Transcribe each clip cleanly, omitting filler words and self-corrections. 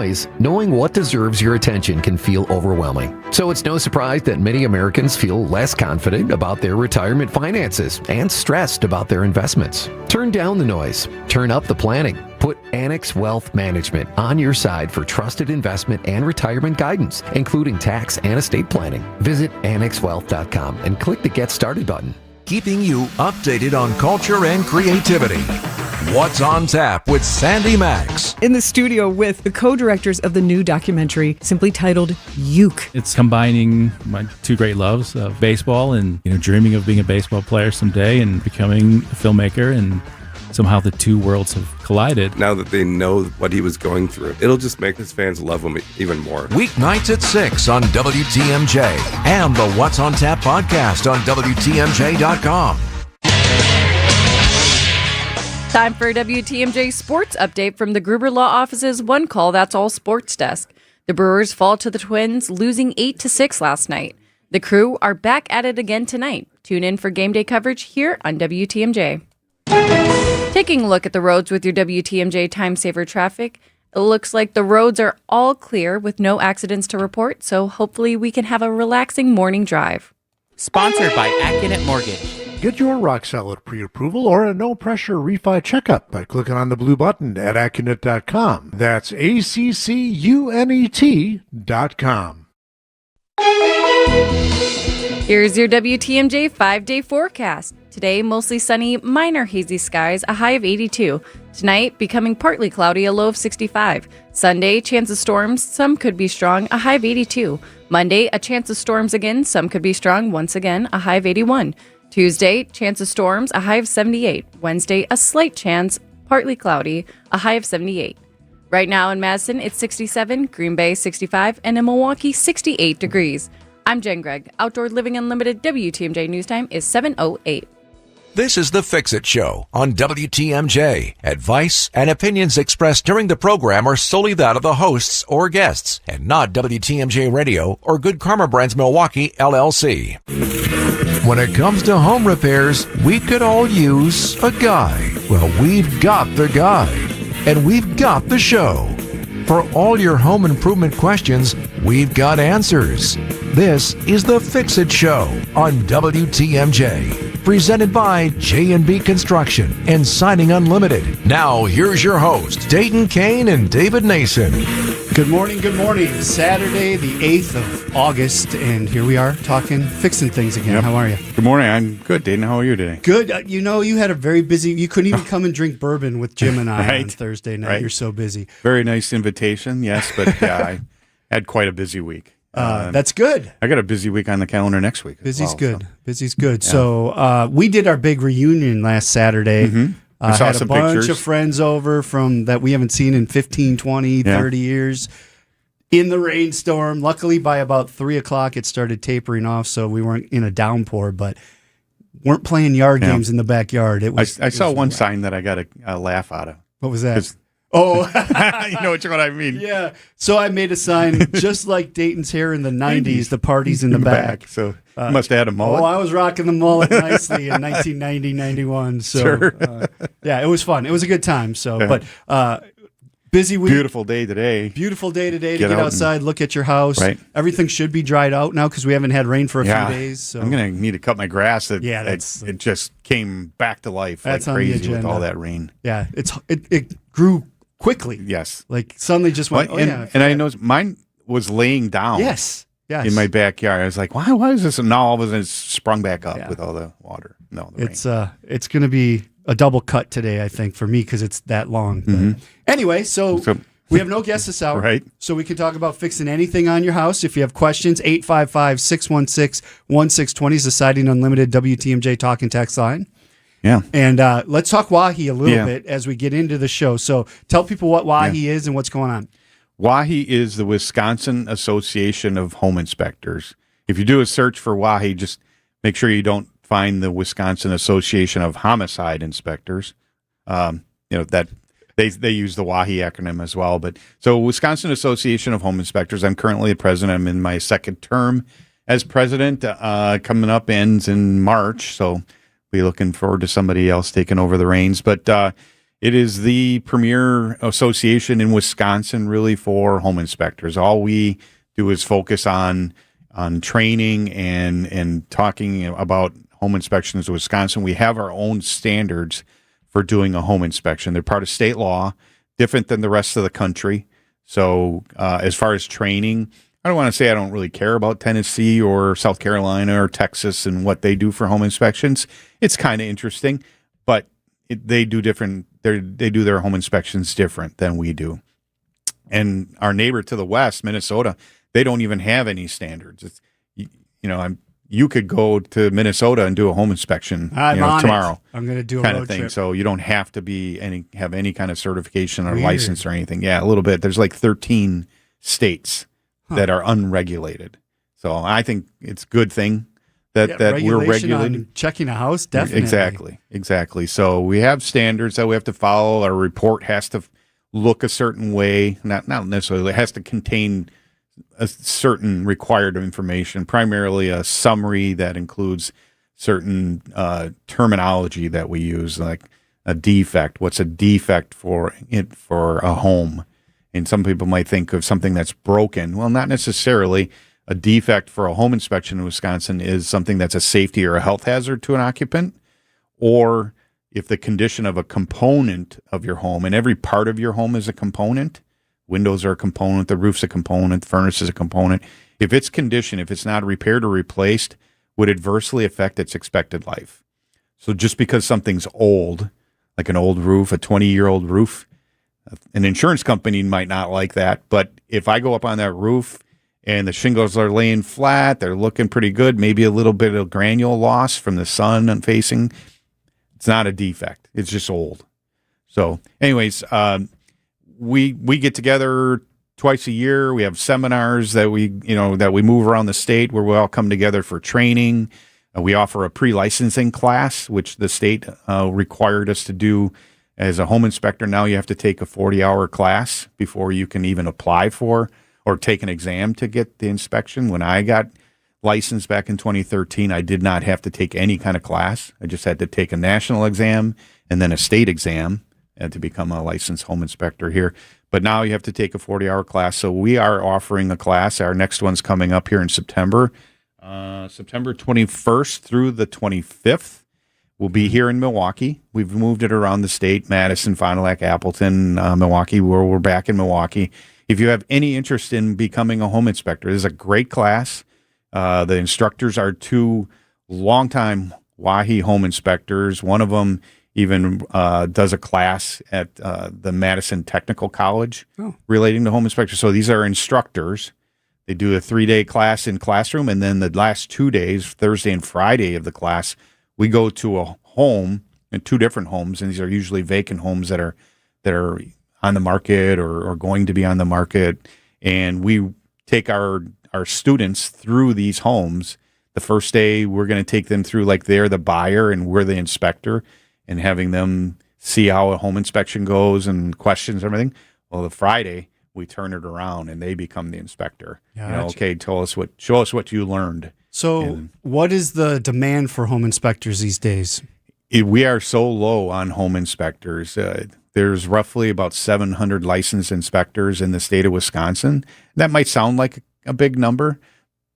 noise, knowing what deserves your attention can feel overwhelming. So it's no surprise that many Americans feel less confident about their retirement finances and stressed about their investments. Turn down the noise. Turn up the planning. Put Annex Wealth Management on your side for trusted investment and retirement guidance, including tax and estate planning. Visit annexwealth.com and click the Get Started button. Keeping you updated on culture and creativity. What's on Tap with Sandy Max. In the studio with the co-directors of the new documentary simply titled Uke. It's combining my two great loves of baseball and dreaming of being a baseball player someday and becoming a filmmaker, and somehow the two worlds have collided. Now that they know what he was going through, it'll just make his fans love him even more. Weeknights at 6 on WTMJ and the What's on Tap podcast on WTMJ.com. Time for a WTMJ sports update from the Gruber Law Office's One Call That's All Sports Desk. The Brewers fall to the Twins, losing 8-6 last night. The Crew are back at it again tonight. Tune in for game day coverage here on WTMJ. Taking a look at the roads with your WTMJ Time Saver traffic, it looks like the roads are all clear with no accidents to report, so hopefully we can have a relaxing morning drive. Sponsored by Accunet Mortgage. Get your rock solid pre-approval or a no-pressure refi checkup by clicking on the blue button at Accunet.com. That's ACCUNET.com. Here's your WTMJ 5-day forecast. Today, mostly sunny, minor hazy skies, a high of 82. Tonight, becoming partly cloudy, a low of 65. Sunday, chance of storms, some could be strong, a high of 82. Monday, a chance of storms again, some could be strong, once again, a high of 81. Tuesday, chance of storms, a high of 78. Wednesday, a slight chance, partly cloudy, a high of 78. Right now in Madison, it's 67, Green Bay 65, and in Milwaukee, 68 degrees. I'm Jen Gregg. Outdoor Living Unlimited WTMJ News Time is 7:08. This is the Fix-It Show on WTMJ. Advice and opinions expressed during the program are solely that of the hosts or guests, and not WTMJ Radio or Good Karma Brands Milwaukee, LLC. When it comes to home repairs, we could all use a guy. Well, we've got the guy, and we've got the show. For all your home improvement questions, we've got answers. This is the Fix-It Show on WTMJ. Presented by J&B Construction and Siding Unlimited. Now, here's your host, Dayton Kane and David Nason. Good morning, good morning. Saturday, the 8th of August, and here we are talking, fixing things again. Yep. How are you? Good morning. I'm good, Dayton. How are you today? Good. You had a very busy, you couldn't even come and drink bourbon with Jim and I on Thursday night. Right. You're so busy. Very nice invitation, yes, but I had quite a busy week. That's good. I got a busy week on the calendar next week. Busy's good. So. Busy's good. Yeah. So we did our big reunion last Saturday. Mm-hmm. I saw had some a bunch pictures of friends over from that we haven't seen in 15, 20, 30 years. In the rainstorm. Luckily, by about 3 o'clock, it started tapering off, so we weren't in a downpour, but weren't playing yard games in the backyard. It was. I saw one sign that I got a laugh out of. What was that? Oh, you know what I mean. Yeah. So I made a sign just like Dayton's hair in the 90s, the party's in the back. So you must have had a mullet. Oh, I was rocking the mullet nicely in 1990, 91. So sure. Yeah, it was fun. It was a good time. So, but busy week. Beautiful day today. Beautiful day today to get outside, look at your house. Right. Everything should be dried out now because we haven't had rain for a few days. So I'm going to need to cut my grass. It just came back to life. That's like crazy with all that rain. Yeah, it grew quickly. Yes. Like suddenly just went, and I know mine was laying down. Yes. In my backyard. I was like, why is this? And now all of a sudden it's sprung back up with all the water. No, the rain. It's going to be a double cut today, I think, for me because it's that long. Mm-hmm. Anyway, so we have no guests this hour. Right. So we can talk about fixing anything on your house. If you have questions, 855-616-1620 is the Siding Unlimited WTMJ talk and text line. Yeah. And let's talk WAHI a little bit as we get into the show. So tell people what WAHI is and what's going on. WAHI is the Wisconsin Association of Home Inspectors. If you do a search for WAHI, just make sure you don't find the Wisconsin Association of Homicide Inspectors. That they use the WAHI acronym as well. But so Wisconsin Association of Home Inspectors. I'm currently the president. I'm in my second term as president. Coming up ends in March. So be looking forward to somebody else taking over the reins. But It is the premier association in Wisconsin, really, for home inspectors. All we do is focus on training and talking about home inspections in Wisconsin. We have our own standards for doing a home inspection. They're part of state law, different than the rest of the country. So as far as training, I don't want to say I don't really care about Tennessee or South Carolina or Texas and what they do for home inspections. It's kind of interesting, but they do different. They do their home inspections different than we do. And our neighbor to the west, Minnesota, they don't even have any standards. It's, you could go to Minnesota and do a home inspection tomorrow. I'm going to do a kind road of thing. trip. So you don't have to have any kind of certification or license or anything. Yeah, a little bit. There's like 13 states that are unregulated. So I think it's a good thing that we're regulated. On checking a house, definitely. Exactly. So we have standards that we have to follow. Our report has to look a certain way. Not necessarily. It has to contain a certain required information, primarily a summary that includes certain terminology that we use, like a defect. What's a defect for a home? And some people might think of something that's broken. Well, not necessarily. A defect for a home inspection in Wisconsin is something that's a safety or a health hazard to an occupant, or if the condition of a component of your home, and every part of your home is a component. Windows are a component, the roof's a component, the furnace is a component. If its condition, if it's not repaired or replaced, would adversely affect its expected life. So just because something's old, like an old roof, a 20-year-old roof, an insurance company might not like that. But if I go up on that roof and the shingles are laying flat, they're looking pretty good, maybe a little bit of granule loss from the sun and facing, it's not a defect. It's just old. So anyways, we get together twice a year. We have seminars that we move around the state where we all come together for training. We offer a pre-licensing class, which the state required us to do as a home inspector. Now you have to take a 40-hour class before you can even apply for or take an exam to get the inspection. When I got licensed back in 2013, I did not have to take any kind of class. I just had to take a national exam and then a state exam to become a licensed home inspector here. But now you have to take a 40-hour class. So we are offering a class. Our next one's coming up here in September, September 21st through the 25th. We'll be here in Milwaukee. We've moved it around the state, Madison, Fond du Lac, Appleton, Milwaukee, where we're back in Milwaukee. If you have any interest in becoming a home inspector, this is a great class. The instructors are two longtime Wahi home inspectors. One of them even does a class at the Madison Technical College relating to home inspectors. So these are instructors. They do a 3-day class in classroom, and then the last 2 days, Thursday and Friday of the class, we go to a home, and 2 different homes, and these are usually vacant homes that are on the market or going to be on the market, and we take our students through these homes. The first day, we're going to take them through like they're the buyer and we're the inspector, and having them see how a home inspection goes and questions and everything. Well, the Friday, we turn it around and they become the inspector. Gotcha. Okay, show us what you learned. So what is the demand for home inspectors these days? We are so low on home inspectors. There's roughly about 700 licensed inspectors in the state of Wisconsin. That might sound like a big number,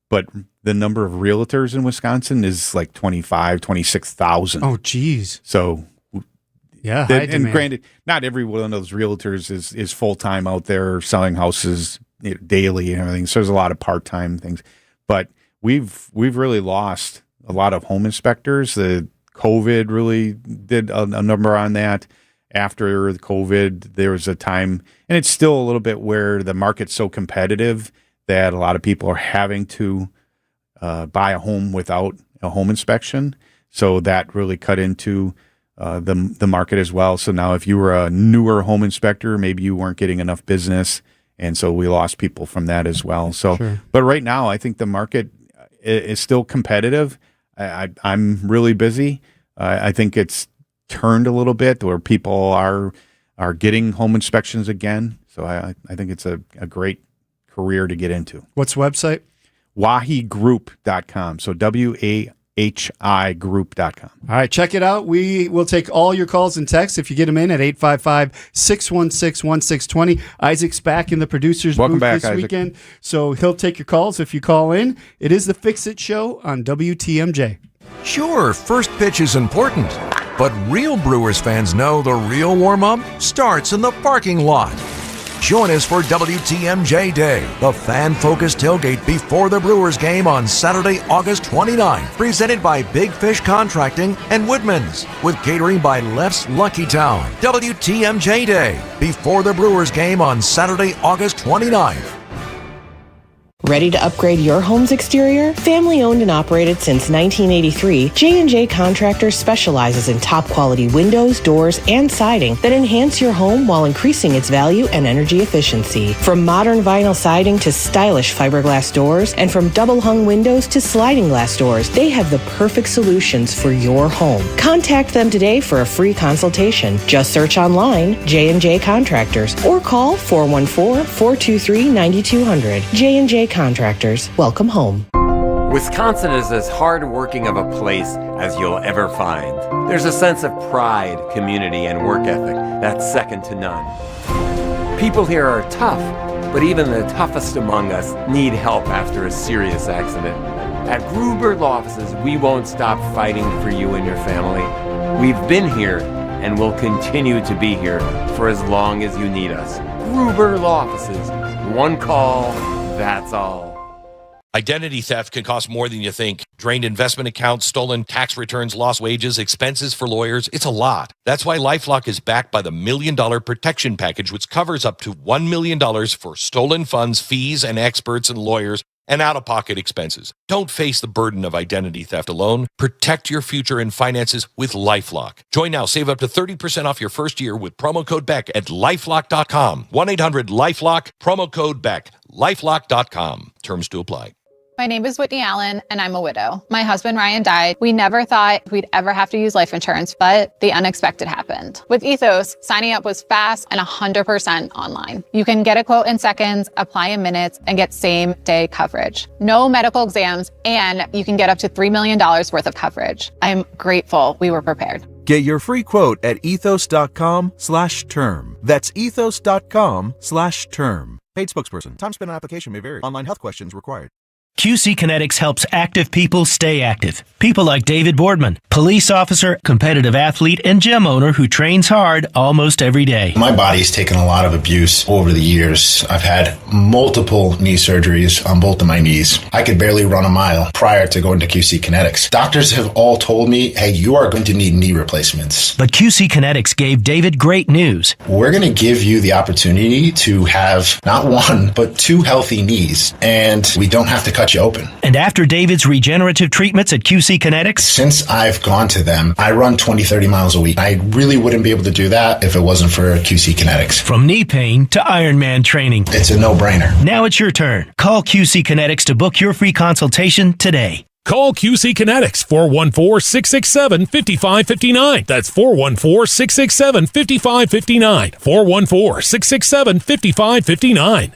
but the number of realtors in Wisconsin is like 26,000. Oh, geez. So, yeah, and granted, not every one of those realtors is full-time out there selling houses daily and everything. So there's a lot of part-time things. But we've really lost a lot of home inspectors. The COVID really did a number on that. After the COVID, there was a time, and it's still a little bit where the market's so competitive that a lot of people are having to buy a home without a home inspection. So that really cut into the market as well. So now if you were a newer home inspector, maybe you weren't getting enough business. And so we lost people from that as well. So, Sure. But right now, I think the market is still competitive. I'm really busy. I think it's turned a little bit where people are getting home inspections again. So I think it's a great career to get into. What's the website? WahiGroup.com. So WahiGroup. higroup.com. All right, check it out. We will take all your calls and texts if you get them in at 855-616-1620. Isaac's back in the producer's Welcome booth back, this Isaac. weekend, so he'll take your calls if you call in. It is the Fix It Show on WTMJ. Sure, first pitch is important, but real Brewers fans know the real warm-up starts in the parking lot. Join us for WTMJ Day, the fan-focused tailgate before the Brewers game on Saturday, August 29th, presented by Big Fish Contracting and Woodman's, with catering by Left's Lucky Town. WTMJ Day, before the Brewers game on Saturday, August 29th. Ready to upgrade your home's exterior? Family owned and operated since 1983, J&J Contractors specializes in top quality windows, doors, and siding that enhance your home while increasing its value and energy efficiency. From modern vinyl siding to stylish fiberglass doors, and from double hung windows to sliding glass doors, they have the perfect solutions for your home. Contact them today for a free consultation. Just search online J&J Contractors or call 414-423-9200. J&J Contractors, welcome home. Wisconsin is as hard-working of a place as you'll ever find. There's a sense of pride, community, and work ethic that's second to none. People here are tough, but even the toughest among us need help after a serious accident. At Gruber Law Offices, we won't stop fighting for you and your family. We've been here and will continue to be here for as long as you need us. Gruber Law Offices, one call, that's all. Identity theft can cost more than you think. Drained investment accounts, stolen tax returns, lost wages, expenses for lawyers. It's a lot. That's why LifeLock is backed by the $1 Million Protection Package, which covers up to $1 million for stolen funds, fees, and experts and lawyers, and out-of-pocket expenses. Don't face the burden of identity theft alone. Protect your future and finances with LifeLock. Join now. Save up to 30% off your first year with promo code BECK at LifeLock.com. 1-800-LifeLock, promo code BECK. LifeLock.com. Terms to apply. My name is Whitney Allen, and I'm a widow. My husband, Ryan, died. We never thought we'd ever have to use life insurance, but the unexpected happened. With Ethos, signing up was fast and 100% online. You can get a quote in seconds, apply in minutes, and get same-day coverage. No medical exams, and you can get up to $3 million worth of coverage. I'm grateful we were prepared. Get your free quote at ethos.com/term. That's ethos.com/term. Paid spokesperson. Time spent on application may vary. Online health questions required. QC Kinetics helps active people stay active. People like David Boardman, police officer, competitive athlete, and gym owner who trains hard almost every day. My body's taken a lot of abuse over the years. I've had multiple knee surgeries on both of my knees. I could barely run a mile prior to going to QC Kinetics. Doctors have all told me, hey, you are going to need knee replacements. But QC Kinetics gave David great news. We're going to give you the opportunity to have not one, but 2 healthy knees, and we don't have to cut you open. And after David's regenerative treatments at QC Kinetics, since I've gone to them, I run 20-30 miles a week. I really wouldn't be able to do that if it wasn't for QC Kinetics. From knee pain to Ironman training, it's a no-brainer. Now it's your turn. Call QC Kinetics to book your free consultation today. Call QC Kinetics, 414-667-5559. That's 414-667-5559. 414-667-5559.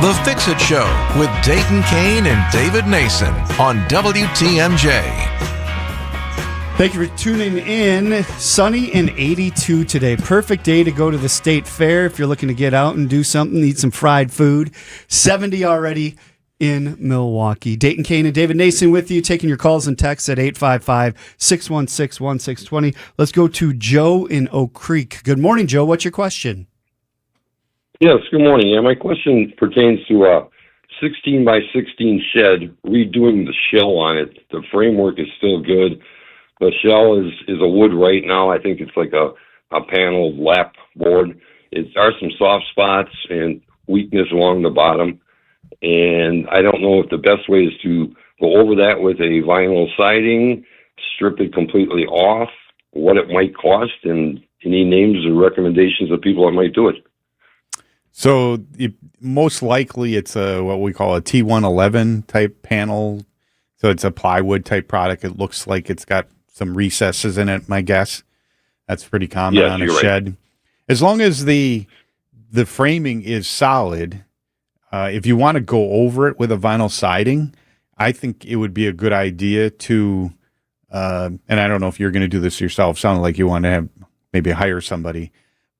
The Fix-It Show with Dayton Kane and David Nason on WTMJ. Thank you for tuning in. Sunny and 82 today. Perfect day to go to the state fair if you're looking to get out and do something, eat some fried food. 70 already in Milwaukee. Dayton Kane and David Nason with you, taking your calls and texts at 855-616-1620. Let's go to Joe in Oak Creek. Good morning, Joe. What's your question? Yes, good morning. Yeah, my question pertains to a 16 by 16 shed, redoing the shell on it. The framework is still good. The shell is a wood right now. I think it's like a panel lap board. There are some soft spots and weakness along the bottom. And I don't know if the best way is to go over that with a vinyl siding, strip it completely off, what it might cost, and any names or recommendations of people that might do it. So most likely it's what we call a T111 type panel. So it's a plywood type product. It looks like it's got some recesses in it, my guess. That's pretty common on a shed. Right. As long as the framing is solid, if you want to go over it with a vinyl siding, I think it would be a good idea to, and I don't know if you're going to do this yourself. Sounded like you want to have maybe hire somebody,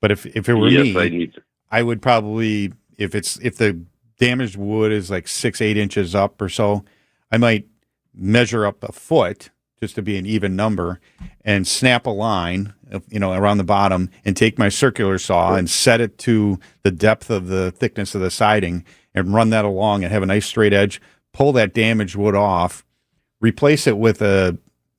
but if it were me, I would probably, if the damaged wood is like 6-8 inches up or so, I might measure up a foot just to be an even number and snap a line, around the bottom and take my circular saw and set it to the depth of the thickness of the siding and run that along and have a nice straight edge, pull that damaged wood off, replace it with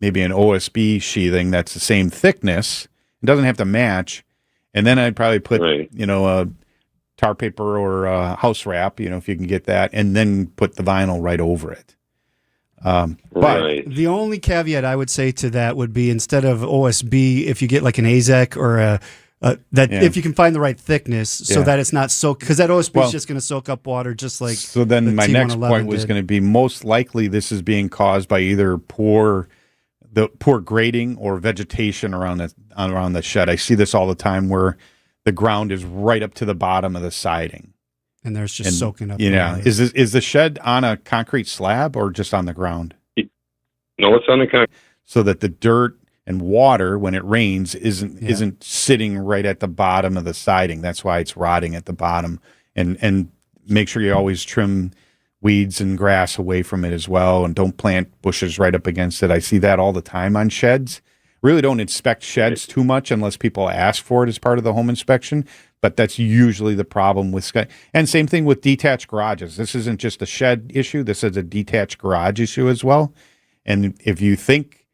maybe an OSB sheathing that's the same thickness. It doesn't have to match. And then I'd probably put, a tar paper or house wrap, if you can get that, and then put the vinyl right over it. But the only caveat I would say to that would be instead of OSB, if you get like an AZEK or if you can find the right thickness so that it's not soaked, because that OSB is just going to soak up water just like. So then my next point was going to be most likely this is being caused by either poor grading or vegetation around the shed. I see this all the time where the ground is right up to the bottom of the siding. And there's just soaking up. Yeah. Is the shed on a concrete slab or just on the ground? No, it's on the concrete. So that the dirt and water, when it rains, isn't sitting right at the bottom of the siding. That's why it's rotting at the bottom. And make sure you always trim weeds and grass away from it as well. And don't plant bushes right up against it. I see that all the time on sheds. Really don't inspect sheds too much unless people ask for it as part of the home inspection. But that's usually the problem with and same thing with detached garages. This isn't just a shed issue. This is a detached garage issue as well. And if you think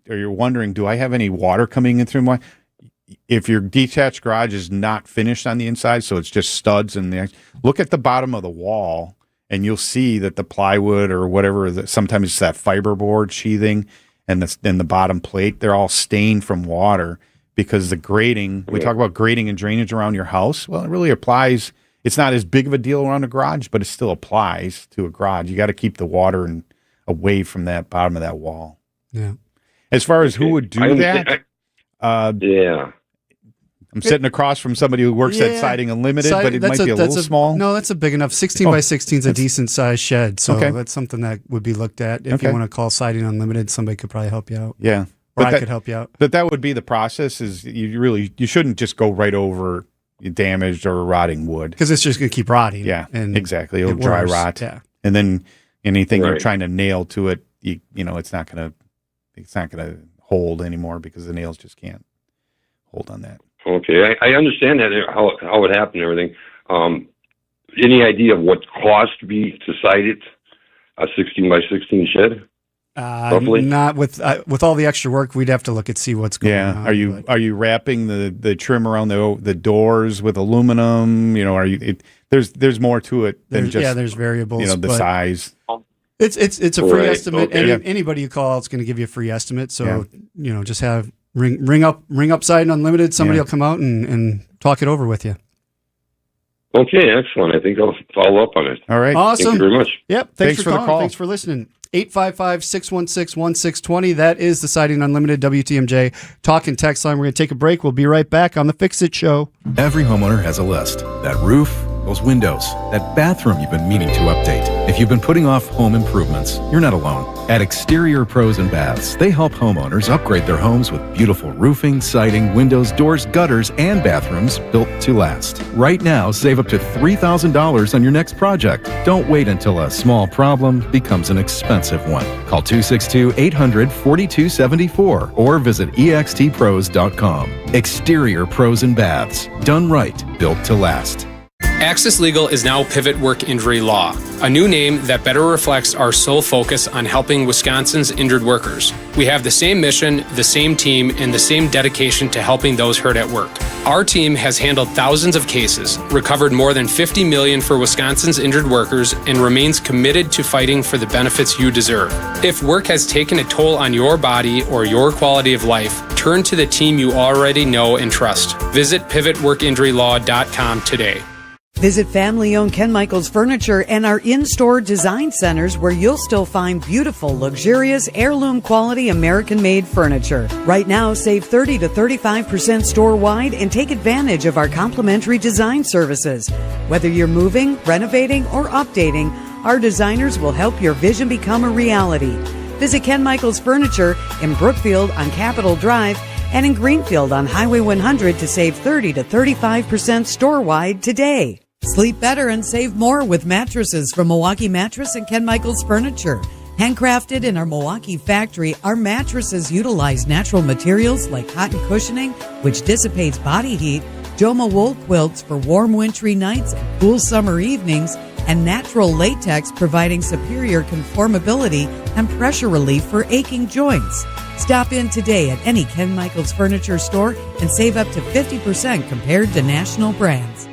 or you're wondering, do I have any water coming in through my? If your detached garage is not finished on the inside, so it's just studs and look at the bottom of the wall, and you'll see that the plywood or whatever. Sometimes it's that fiberboard sheathing and the bottom plate. They're all stained from water. Because the grading, we talk about grading and drainage around your house. Well, it really applies. It's not as big of a deal around a garage, but it still applies to a garage. You got to keep the water away from that bottom of that wall. Yeah. As far as who would do that, I'm sitting across from somebody who works at Siding Unlimited, but it might be a little small. No, that's a big enough. 16 by 16 is a decent sized shed. So that's something that would be looked at. If you want to call Siding Unlimited, somebody could probably help you out. Yeah. Or I could help you out. But that would be the process. Is you shouldn't just go right over damaged or rotting wood because it's just going to keep rotting. Yeah, and exactly. It'll dry rot. Yeah, and then anything you're trying to nail to it, it's not going to hold anymore because the nails just can't hold on that. Okay, I understand that how it happened and everything. Any idea of what cost would be to site it? A 16 by 16 shed? Not with all the extra work. We'd have to look and see what's going on. Are you wrapping the trim around the doors with aluminum? There's more to it than there's variables. The size. It's a free estimate. Okay. Anybody you call is going to give you a free estimate. So just have ring up Siding Unlimited. Somebody will come out and talk it over with you. Okay, excellent. I think I'll follow up on it. All right. Awesome. Thank you very much. Yep. Thanks for the call. Thanks for listening. 855-616-1620. That is the Siding Unlimited WTMJ talk and text line. We're going to take a break. We'll be right back on the Fix It Show. Every homeowner has a list. That roof, those windows, that bathroom you've been meaning to update. If you've been putting off home improvements, you're not alone. At Exterior Pros and Baths, they help homeowners upgrade their homes with beautiful roofing, siding, windows, doors, gutters, and bathrooms built to last. Right now, save up to $3,000 on your next project. Don't wait until a small problem becomes an expensive one. Call 262-800-4274 or visit extpros.com. Exterior Pros and Baths. Done right, built to last. Access Legal is now Pivot Work Injury Law, a new name that better reflects our sole focus on helping Wisconsin's injured workers. We have the same mission, the same team, and the same dedication to helping those hurt at work. Our team has handled thousands of cases, recovered more than $50 million for Wisconsin's injured workers, and remains committed to fighting for the benefits you deserve. If work has taken a toll on your body or your quality of life, turn to the team you already know and trust. Visit pivotworkinjurylaw.com today. Visit family-owned Ken Michaels Furniture and our in-store design centers where you'll still find beautiful, luxurious, heirloom-quality American-made furniture. Right now, save 30 to 35% store-wide and take advantage of our complimentary design services. Whether you're moving, renovating, or updating, Our designers will help your vision become a reality. Visit Ken Michaels Furniture in Brookfield on Capitol Drive and in Greenfield on Highway 100 to save 30 to 35% store-wide today. Sleep better and save more with mattresses from Milwaukee Mattress and Ken Michaels Furniture. Handcrafted in our Milwaukee factory, our mattresses utilize natural materials like cotton cushioning, which dissipates body heat, Joma wool quilts for warm wintry nights and cool summer evenings, and natural latex providing superior conformability and pressure relief for aching joints. Stop in today at any Ken Michaels Furniture store and save up to 50% compared to national brands.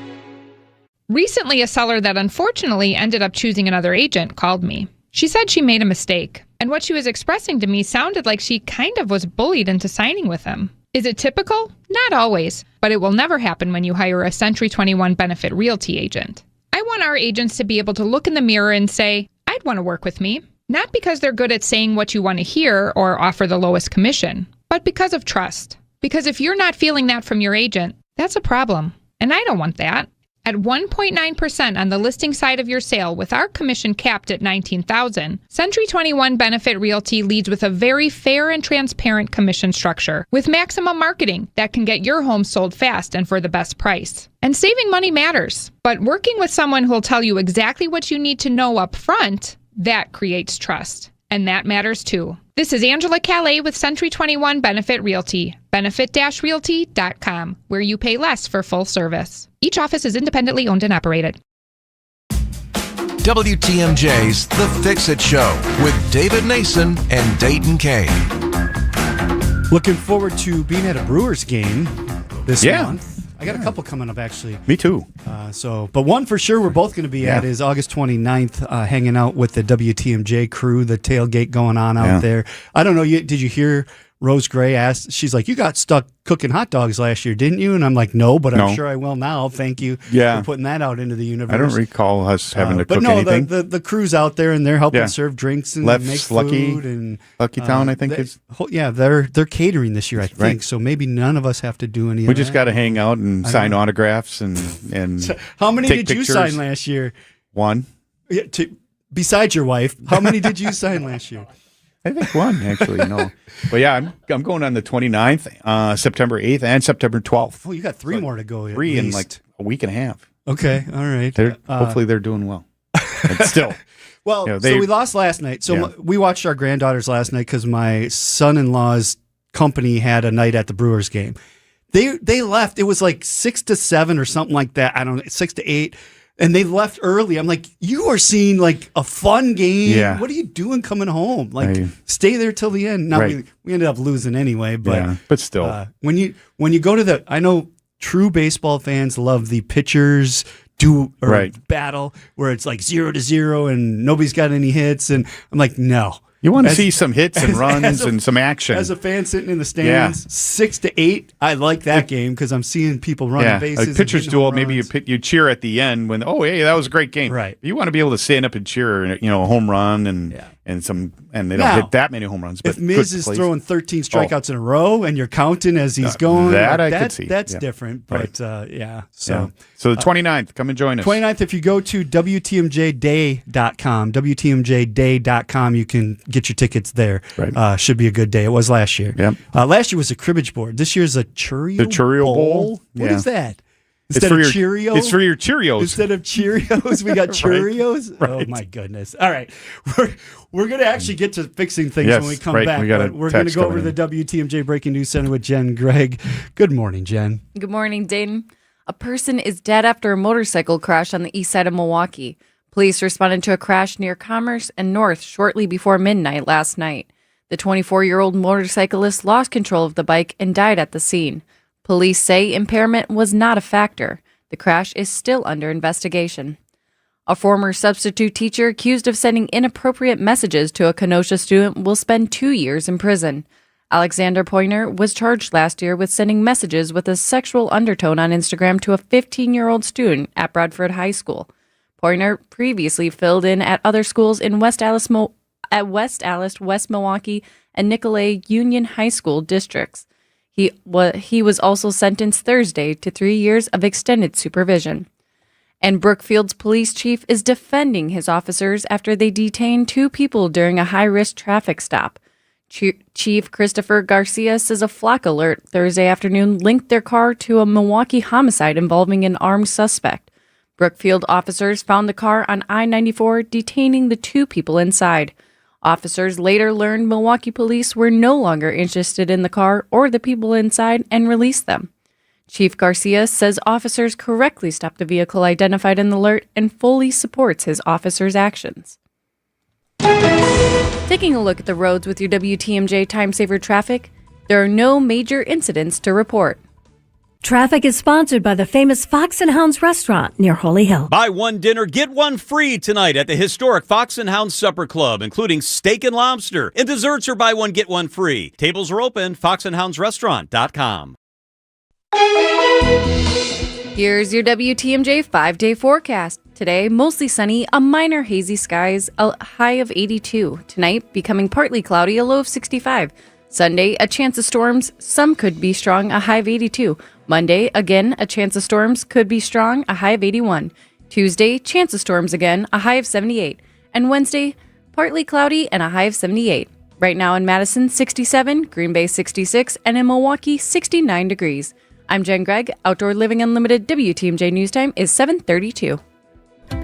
Recently, a seller that unfortunately ended up choosing another agent called me. She said she made a mistake, and what she was expressing to me sounded like she kind of was bullied into signing with him. Is it typical? Not always, but it will never happen when you hire a Century 21 Benefit Realty agent. I want our agents to be able to look in the mirror and say, I'd want to work with me. Not because they're good at saying what you want to hear or offer the lowest commission, but because of trust. Because if you're not feeling that from your agent, that's a problem, and I don't want that. At 1.9% on the listing side of your sale with our commission capped at $19,000, Century 21 Benefit Realty leads with a very fair and transparent commission structure with maximum marketing that can get your home sold fast and for the best price. And saving money matters, but working with someone who'll tell you exactly what you need to know up front, that creates trust. And that matters too. This is Angela Calais with Century 21 Benefit Realty, benefit-realty.com, where you pay less for full service. Each office is independently owned and operated. WTMJ's The Fix-It Show with David Nason and Dayton Kane. Looking forward to being at a Brewers game this month. I got a couple coming up, actually. Me too. But one for sure we're both going to be at is August 29th, hanging out with the WTMJ crew, the tailgate going on out there. I don't know, did you hear Rose Gray asked, she's like, you got stuck cooking hot dogs last year, didn't you? And I'm like, no, but I'm sure I will now. Thank you for putting that out into the universe. I don't recall us having to cook anything. But the crew's out there, and they're helping serve drinks and make food. And Lucky Town, I think is. Yeah, they're catering this year, I think. Right. So maybe none of us have to do any of that. We just got to hang out and sign autographs and so how many did you sign last year? One. Yeah, besides your wife, how many did you sign last year? I think one, actually, no. But yeah, I'm going on the 29th, September 8th, and September 12th. Oh, you got three more to go. Three in like a week and a half. Okay, all right. Hopefully they're doing well. But still. Well, so we lost last night. So we watched our granddaughters last night because my son-in-law's company had a night at the Brewers game. They left. It was like 6 to 7 or something like that. I don't know, 6 to 8. And they left early. I'm like, you are seeing like a fun game. Yeah. What are you doing coming home? Like, stay there till the end. Now we ended up losing anyway, but still, when you go to I know true baseball fans love the pitchers battle where it's like 0-0 and nobody's got any hits, and I'm like, no. You want to see some hits and runs and some action. As a fan sitting in the stands, 6 to 8, I like that game because I'm seeing people running bases. A pitcher's duel, maybe you cheer at the end when, that was a great game. Right. You want to be able to stand up and cheer, a home run and they don't hit that many home runs. But if Miz is throwing 13 strikeouts in a row and you're counting as he's going, I could see. That's different. But So the 29th, come and join us. 29th, if you go to WTMJday.com, you can get your tickets there. Right. Should be a good day. It was last year. Yep. Last year was a cribbage board. This year's a Cheerio The Cheerio Bowl? What is that? Instead of Cheerios? It's for your Cheerios. Instead of Cheerios, we got Cheerios? Right. Oh, my goodness. All right. We're going to actually get to fixing things when we come back. But we're going to go over to the WTMJ Breaking News Center with Jen Gregg. Good morning, Jen. Good morning, Dayton. A person is dead after a motorcycle crash on the east side of Milwaukee. Police responded to a crash near Commerce and North shortly before midnight last night. The 24-year-old motorcyclist lost control of the bike and died at the scene. Police say impairment was not a factor. The crash is still under investigation. A former substitute teacher accused of sending inappropriate messages to a Kenosha student will spend 2 years in prison. Alexander Pointer was charged last year with sending messages with a sexual undertone on Instagram to a 15-year-old student at Bradford High School. Pointer previously filled in at other schools in West Allis, West Milwaukee, and Nicolay Union High School districts. He was also sentenced Thursday to 3 years of extended supervision. And Brookfield's police chief is defending his officers after they detained 2 people during a high-risk traffic stop. Chief Christopher Garcia says a flock alert Thursday afternoon linked their car to a Milwaukee homicide involving an armed suspect. Brookfield officers found the car on I-94, detaining the 2 people inside. Officers later learned Milwaukee police were no longer interested in the car or the people inside and released them. Chief Garcia says officers correctly stopped the vehicle identified in the alert and fully supports his officers' actions. Taking a look at the roads with your WTMJ Time Saver traffic, there are no major incidents to report. Traffic is sponsored by the famous Fox and Hounds restaurant near Holy Hill. Buy one dinner, get one free tonight at the historic Fox and Hounds Supper Club, including steak and lobster. And desserts are buy one, get one free. Tables are open, foxandhoundsrestaurant.com. Here's your WTMJ 5-day forecast. Today, mostly sunny, a minor hazy skies, a high of 82. Tonight, becoming partly cloudy, a low of 65. Sunday, a chance of storms, some could be strong, a high of 82. Monday, again, a chance of storms, could be strong, a high of 81. Tuesday, chance of storms again, a high of 78. And Wednesday, partly cloudy and a high of 78. Right now in Madison, 67, Green Bay 66, and in Milwaukee, 69 degrees. I'm Jen Gregg. Outdoor Living Unlimited WTMJ News Time is 7:32.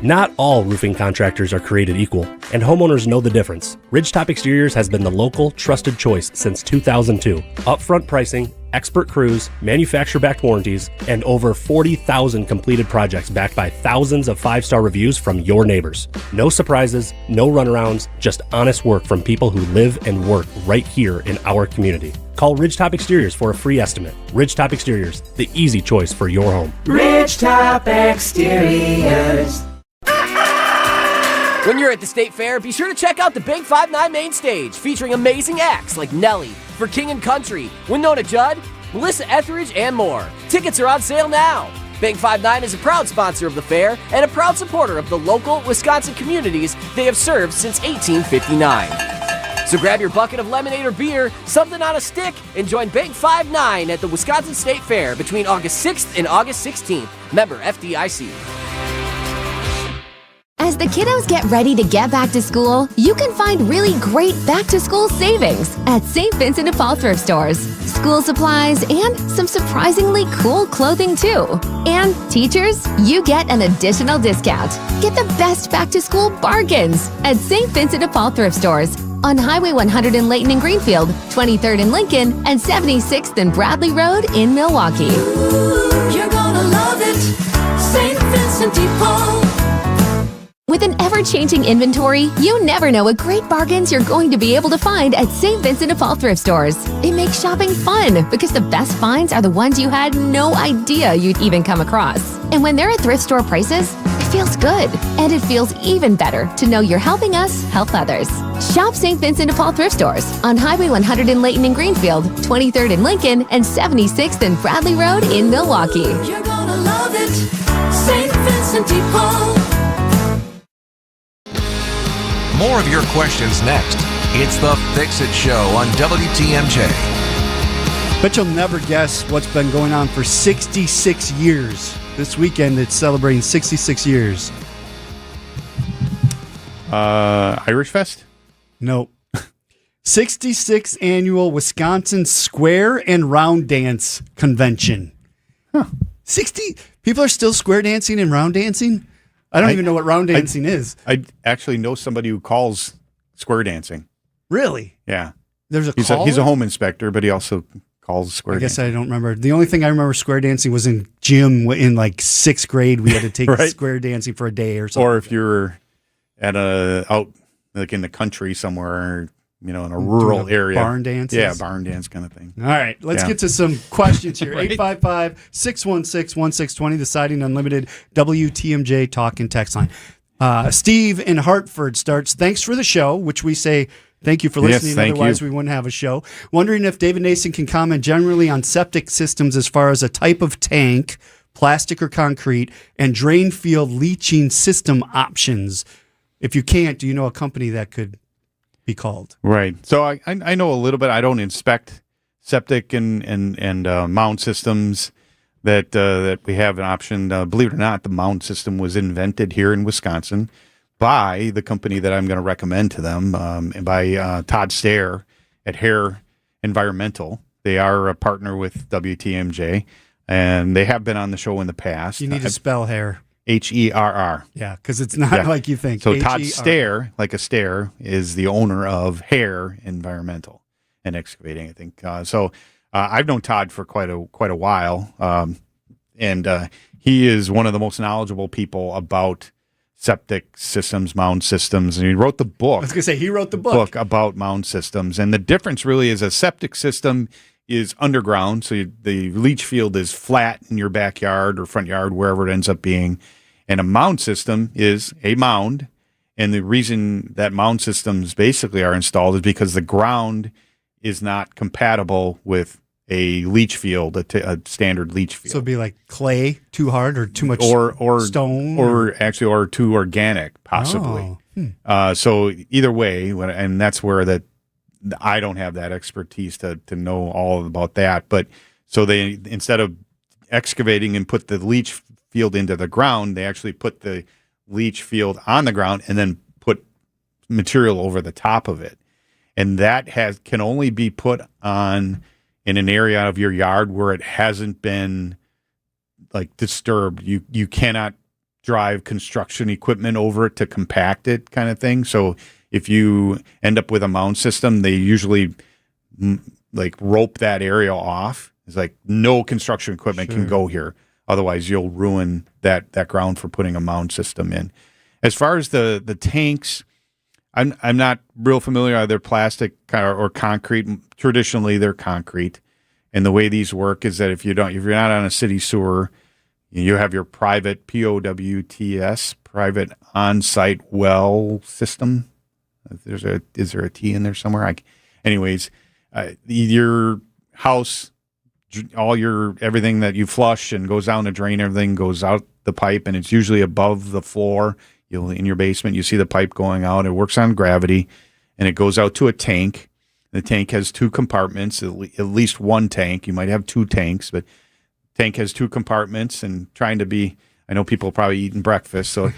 Not all roofing contractors are created equal, and homeowners know the difference. Ridgetop Exteriors has been the local, trusted choice since 2002. Upfront pricing, expert crews, manufacturer-backed warranties, and over 40,000 completed projects backed by thousands of 5-star reviews from your neighbors. No surprises, no runarounds, just honest work from people who live and work right here in our community. Call Ridgetop Exteriors for a free estimate. Ridgetop Exteriors, the easy choice for your home. Ridgetop Exteriors. When you're at the State Fair, be sure to check out the Big 5-9 main stage, featuring amazing acts like Nelly, For King and Country, Winona Judd, Melissa Etheridge, and more. Tickets are on sale now. Big 5-9 is a proud sponsor of the fair and a proud supporter of the local Wisconsin communities they have served since 1859. So grab your bucket of lemonade or beer, something on a stick, and join Big 5-9 at the Wisconsin State Fair between August 6th and August 16th. Member FDIC. As the kiddos get ready to get back to school, you can find really great back-to-school savings at St. Vincent de Paul thrift stores. School supplies and some surprisingly cool clothing too. And teachers, you get an additional discount. Get the best back-to-school bargains at St. Vincent de Paul thrift stores on Highway 100 in Layton and Greenfield, 23rd in Lincoln, and 76th and Bradley Road in Milwaukee. Ooh, you're gonna love it, St. Vincent de Paul. With an ever-changing inventory, you never know what great bargains you're going to be able to find at St. Vincent de Paul thrift stores. It makes shopping fun because the best finds are the ones you had no idea you'd even come across. And when they're at thrift store prices, it feels good. And it feels even better to know you're helping us help others. Shop St. Vincent de Paul thrift stores on Highway 100 in Layton and Greenfield, 23rd in Lincoln, and 76th and Bradley Road in Milwaukee. You're gonna love it, St. Vincent de Paul. More of your questions next. It's the Fix-It Show on WTMJ. Bet you'll never guess what's been going on for 66 years. This weekend, it's celebrating 66 years. Irish Fest? Nope. 66th annual Wisconsin Square and Round Dance Convention. 60 people are still square dancing and round dancing? I don't even know what round dancing is. I actually know somebody who calls square dancing. Really? Yeah. There's a He's a home inspector, but he also calls square I guess dancing. I don't remember. The only thing I remember square dancing was in gym in like 6th grade. We had to take Right. square dancing for a day or something. Or if you were at out like in the country somewhere, in a rural Doing area. barn dances? Yeah, barn dance kind of thing. All right, let's get to some questions here. 855-616-1620, the Siding Unlimited WTMJ talk and text line. Steve in Hartford starts, thanks for the show, which we say thank you for listening. Yes, thank Otherwise, you. we wouldn't have a show. Wondering if David Nason can comment generally on septic systems as far as a type of tank, plastic or concrete, and drain field leaching system options. If you can't, do you know a company that could be called? Right. So I know a little bit. I don't inspect septic and mound systems. that we have an option. Believe it or not, the mound system was invented here in Wisconsin by the company that I'm going to recommend to them, by Todd Stair at Hare Environmental. They are a partner with WTMJ, and they have been on the show in the past. You need to spell Hare. Herr. Yeah, because it's not like you think. So Todd H-E-R-R. Stair, like a stair, is the owner of Hare Environmental and Excavating, I think. I've known Todd for quite a while, and he is one of the most knowledgeable people about septic systems, mound systems, and he wrote the book. I was going to say, he wrote the book about mound systems, and the difference really is a septic system is underground, so the leach field is flat in your backyard or front yard, wherever it ends up being, and a mound system is a mound, and the reason that mound systems basically are installed is because the ground is not compatible with a leach field, a standard leach field. So it'd be like clay, too hard, or too much or stone? or too organic, possibly. So either way, and that's where I don't have that expertise to know all about that. But so they, instead of excavating and put the leach field into the ground, they actually put the leach field on the ground and then put material over the top of it. And that can only be put on in an area of your yard where it hasn't been like disturbed. You cannot drive construction equipment over it to compact it, kind of thing. So if you end up with a mound system, they usually like rope that area off. It's like no construction equipment can go here. Otherwise, you'll ruin that ground for putting a mound system in. As far as the tanks, I'm not real familiar. Are they plastic or concrete? Traditionally, they're concrete. And the way these work is that if you're not on a city sewer, you have your private POWTS, private on-site well system. Is there a T in there somewhere? Anyways, your house, everything that you flush and goes down the drain, everything goes out the pipe, and it's usually above the floor. In your basement, you see the pipe going out. It works on gravity, and it goes out to a tank. The tank has two compartments, at least one tank. You might have two tanks, but tank has two compartments. And I know people are probably eating breakfast, so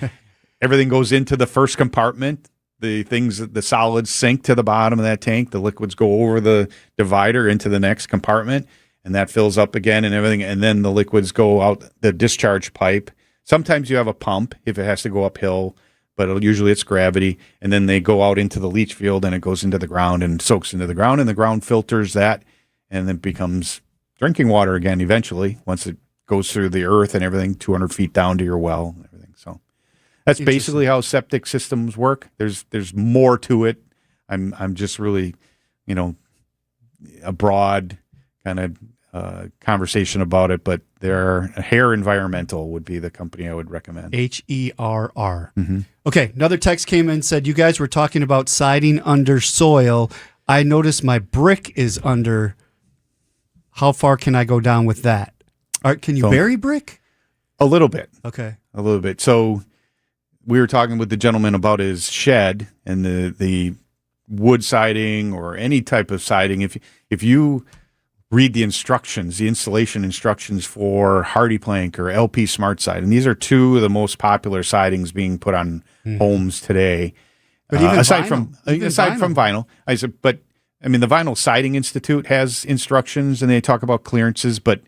everything goes into the first compartment. The solids sink to the bottom of that tank. The liquids go over the divider into the next compartment, and that fills up again and everything. And then the liquids go out the discharge pipe. Sometimes you have a pump if it has to go uphill, but usually it's gravity. And then they go out into the leach field, and it goes into the ground and soaks into the ground, and the ground filters that, and then becomes drinking water again eventually once it goes through the earth and everything 200 feet down to your well and everything. So that's basically how septic systems work. There's more to it. I'm just really, a broad kind of conversation about it, but Hare Environmental would be the company I would recommend. HERR. Okay, another text came in and said, you guys were talking about siding under soil. I noticed my brick is under. How far can I go down with that? Can you bury brick? A little bit. Okay. A little bit. So we were talking with the gentleman about his shed and the wood siding or any type of siding. If you read the instructions, the installation instructions for Hardy Plank or LP Smart Side, and these are two of the most popular sidings being put on homes today. But even aside vinyl. from vinyl, I said, but I mean, the Vinyl Siding Institute has instructions and they talk about clearances, but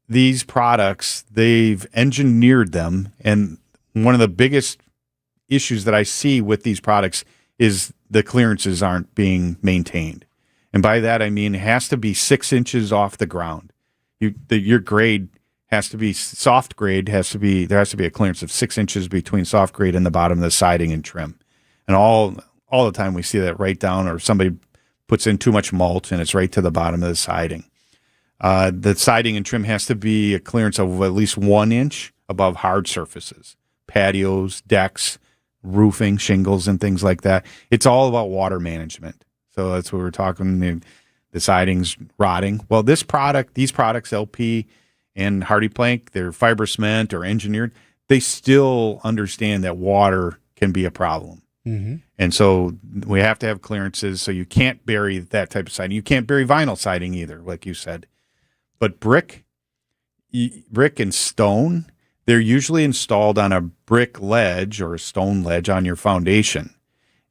these products, they've engineered them. And one of the biggest issues that I see with these products is the clearances aren't being maintained. And by that, I mean, it has to be 6 inches off the ground. Your grade has to be soft grade, there has to be a clearance of 6 inches between soft grade and the bottom of the siding and trim. And all the time we see that right down, or somebody puts in too much mulch and it's right to the bottom of the siding. The siding and trim has to be a clearance of at least 1 inch above hard surfaces, patios, decks, roofing, shingles, and things like that. It's all about water management. So that's what we're talking. The siding's rotting. Well, these products, LP and Hardy Plank, they're fiber cement or engineered. They still understand that water can be a problem. And so we have to have clearances. So you can't bury that type of siding. You can't bury vinyl siding either, like you said. But brick, brick and stone, they're usually installed on a brick ledge or a stone ledge on your foundation.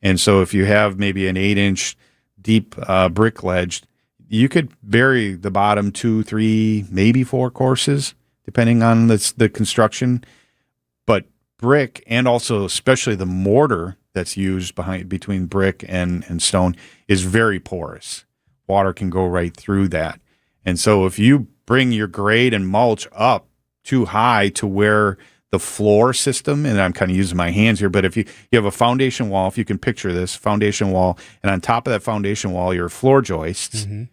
And so if you have maybe an 8-inch deep brick ledge, you could bury the bottom 2, 3, maybe 4 courses, depending on the construction. But brick, and also especially the mortar that's used between brick and stone, is very porous. Water can go right through that. And so if you bring your grade and mulch up too high to where the floor system, and I'm kind of using my hands here, but if you have a foundation wall, if you can picture this foundation wall, and on top of that foundation wall, your floor joists, and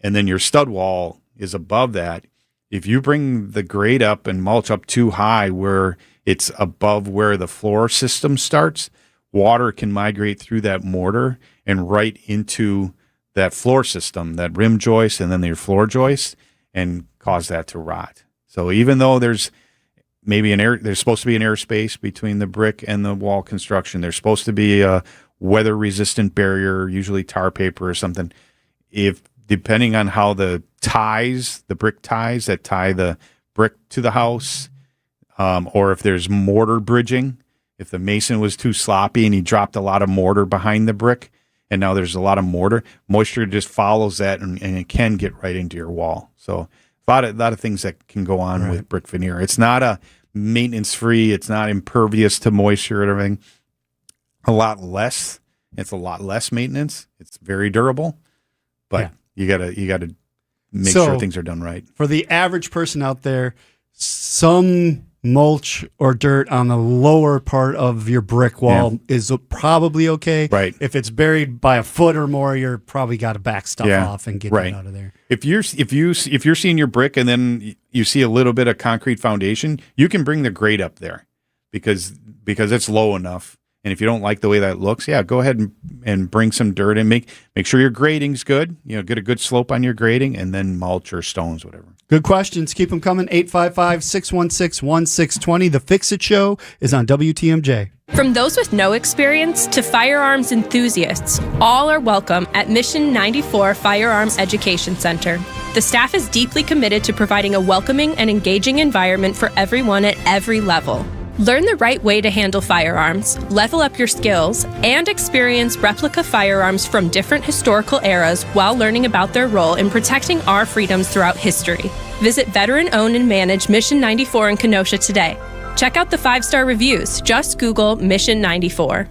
then your stud wall is above that. If you bring the grade up and mulch up too high where it's above where the floor system starts, water can migrate through that mortar and right into that floor system, that rim joist, and then your floor joist, and cause that to rot. So even though there's there's supposed to be an airspace between the brick and the wall construction, there's supposed to be a weather-resistant barrier, usually tar paper or something. If depending on how the brick ties that tie the brick to the house, or if there's mortar bridging, if the mason was too sloppy and he dropped a lot of mortar behind the brick, and now there's a lot of mortar, moisture just follows that, and it can get right into your wall. So a lot of things that can go on with brick veneer. It's not a maintenance-free. It's not impervious to moisture or everything. It's a lot less maintenance. It's very durable, but you gotta make sure things are done right. For the average person out there, some mulch or dirt on the lower part of your brick wall is probably okay. Right. If it's buried by a foot or more, you're probably got to back stuff off and get it out of there. If you're seeing your brick and then you see a little bit of concrete foundation, you can bring the grade up there because it's low enough. And if you don't like the way that looks, go ahead and bring some dirt and make sure your grading's good. Get a good slope on your grading, and then mulch or stones, whatever. Good questions. Keep them coming. 855-616-1620. The Fix-It Show is on WTMJ. From those with no experience to firearms enthusiasts, all are welcome at Mission 94 Firearms Education Center. The staff is deeply committed to providing a welcoming and engaging environment for everyone at every level. Learn the right way to handle firearms, level up your skills, and experience replica firearms from different historical eras while learning about their role in protecting our freedoms throughout history. Visit veteran-owned and managed Mission 94 in Kenosha today. Check out the 5-star reviews. Just Google Mission 94.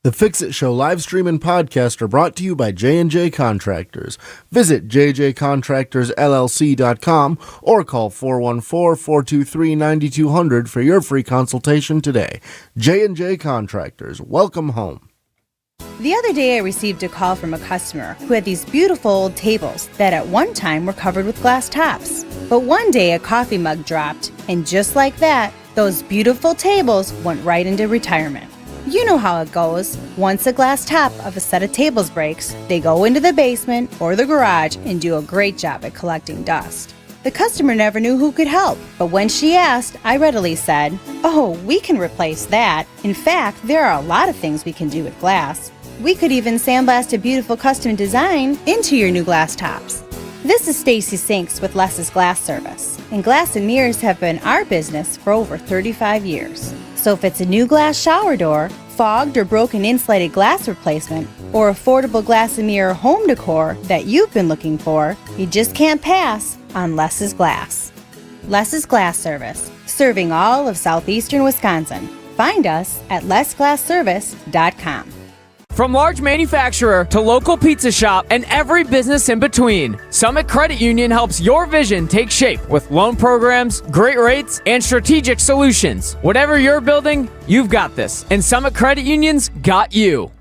The Fix-It Show live stream and podcast are brought to you by J&J Contractors. Visit jjcontractorsllc.com or call 414-423-9200 for your free consultation today. J&J Contractors, welcome home. The other day I received a call from a customer who had these beautiful old tables that at one time were covered with glass tops. But one day a coffee mug dropped, and just like that, those beautiful tables went right into retirement. You know how it goes. Once a glass top of a set of tables breaks, they go into the basement or the garage and do a great job at collecting dust. The customer never knew who could help, but when she asked, I readily said, "Oh, we can replace that. In fact, there are a lot of things we can do with glass. We could even sandblast a beautiful custom design into your new glass tops." This is Stacy Sinks with Les's Glass Service, and glass and mirrors have been our business for over 35 years. So if it's a new glass shower door, fogged or broken insulated glass replacement, or affordable glass and mirror home decor that you've been looking for, you just can't pass on Les's Glass. Les's Glass Service, serving all of southeastern Wisconsin. Find us at lesglassservice.com. From large manufacturer to local pizza shop and every business in between, Summit Credit Union helps your vision take shape with loan programs, great rates, and strategic solutions. Whatever you're building, you've got this, and Summit Credit Union's got you.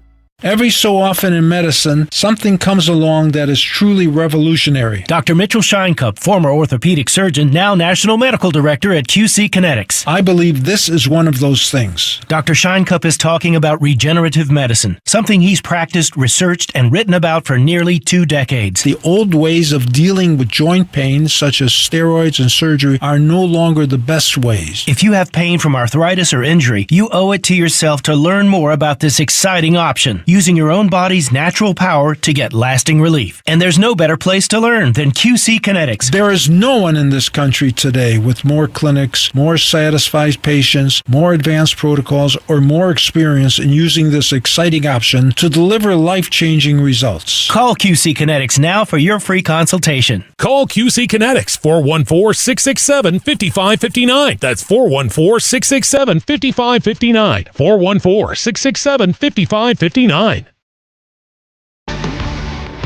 Every so often in medicine, something comes along that is truly revolutionary. Dr. Mitchell Scheinkup, former orthopedic surgeon, now National Medical Director at QC Kinetics. I believe this is one of those things. Dr. Scheinkup is talking about regenerative medicine, something he's practiced, researched, and written about for nearly 2 decades. The old ways of dealing with joint pain, such as steroids and surgery, are no longer the best ways. If you have pain from arthritis or injury, you owe it to yourself to learn more about this exciting option. using your own body's natural power to get lasting relief. And there's no better place to learn than QC Kinetics. There is no one in this country today with more clinics, more satisfied patients, more advanced protocols, or more experience in using this exciting option to deliver life-changing results. Call QC Kinetics now for your free consultation. Call QC Kinetics 414-667-5559. That's 414-667-5559. 414-667-5559.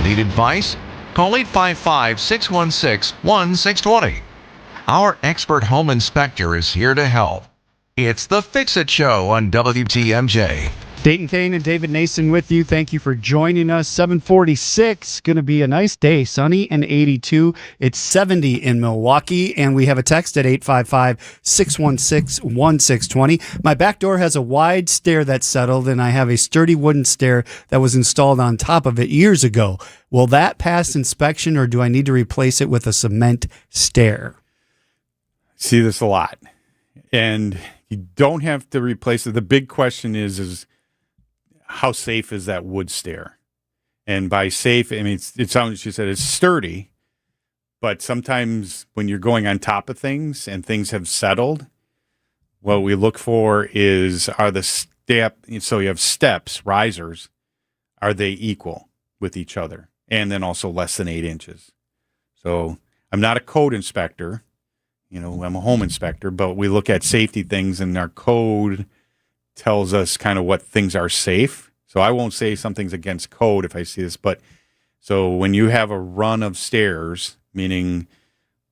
Need advice? Call 855-616-1620. Our expert home inspector is here to help. It's the Fix-It Show on WTMJ. Dayton Kane and David Nason with you. Thank you for joining us. 746. Going to be a nice day. Sunny and 82. It's 70 in Milwaukee. And we have a text at 855-616-1620. My back door has a wide stair that's settled, and I have a sturdy wooden stair that was installed on top of it years ago. Will that pass inspection, or do I need to replace it with a cement stair? See this a lot. And you don't have to replace it. The big question is how safe is that wood stair? And by safe, I mean, it sounds, she said it's sturdy, but sometimes when you're going on top of things and things have settled, what we look for are the so you have steps, risers, are they equal with each other? And then also less than 8 inches. So I'm not a code inspector, I'm a home inspector, but we look at safety things, and our code tells us kind of what things are safe. So I won't say something's against code if I see this, but so when you have a run of stairs, meaning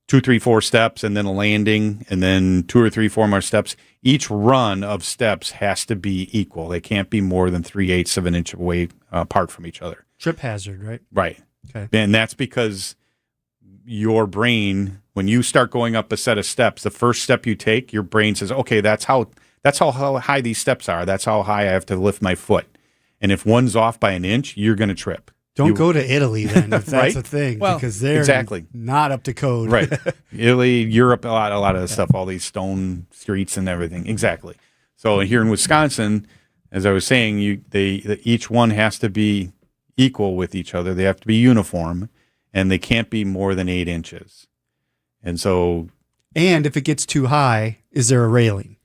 2, 3, 4 steps and then a landing and then 2 or 3, 4 more steps, each run of steps has to be equal. They can't be more than 3/8 of an inch away apart from each other. Trip hazard, right? Right. Okay. And that's because your brain, when you start going up a set of steps, the first step you take, your brain says, okay, that's how high these steps are. That's how high I have to lift my foot. And if one's off by an inch, you're going to trip. Don't go to Italy then, if that's a thing, because they're not up to code. Right. Italy, Europe, a lot of the stuff, all these stone streets and everything. Exactly. So here in Wisconsin, as I was saying, each one has to be equal with each other. They have to be uniform, and they can't be more than 8 inches. And if it gets too high, is there a railing?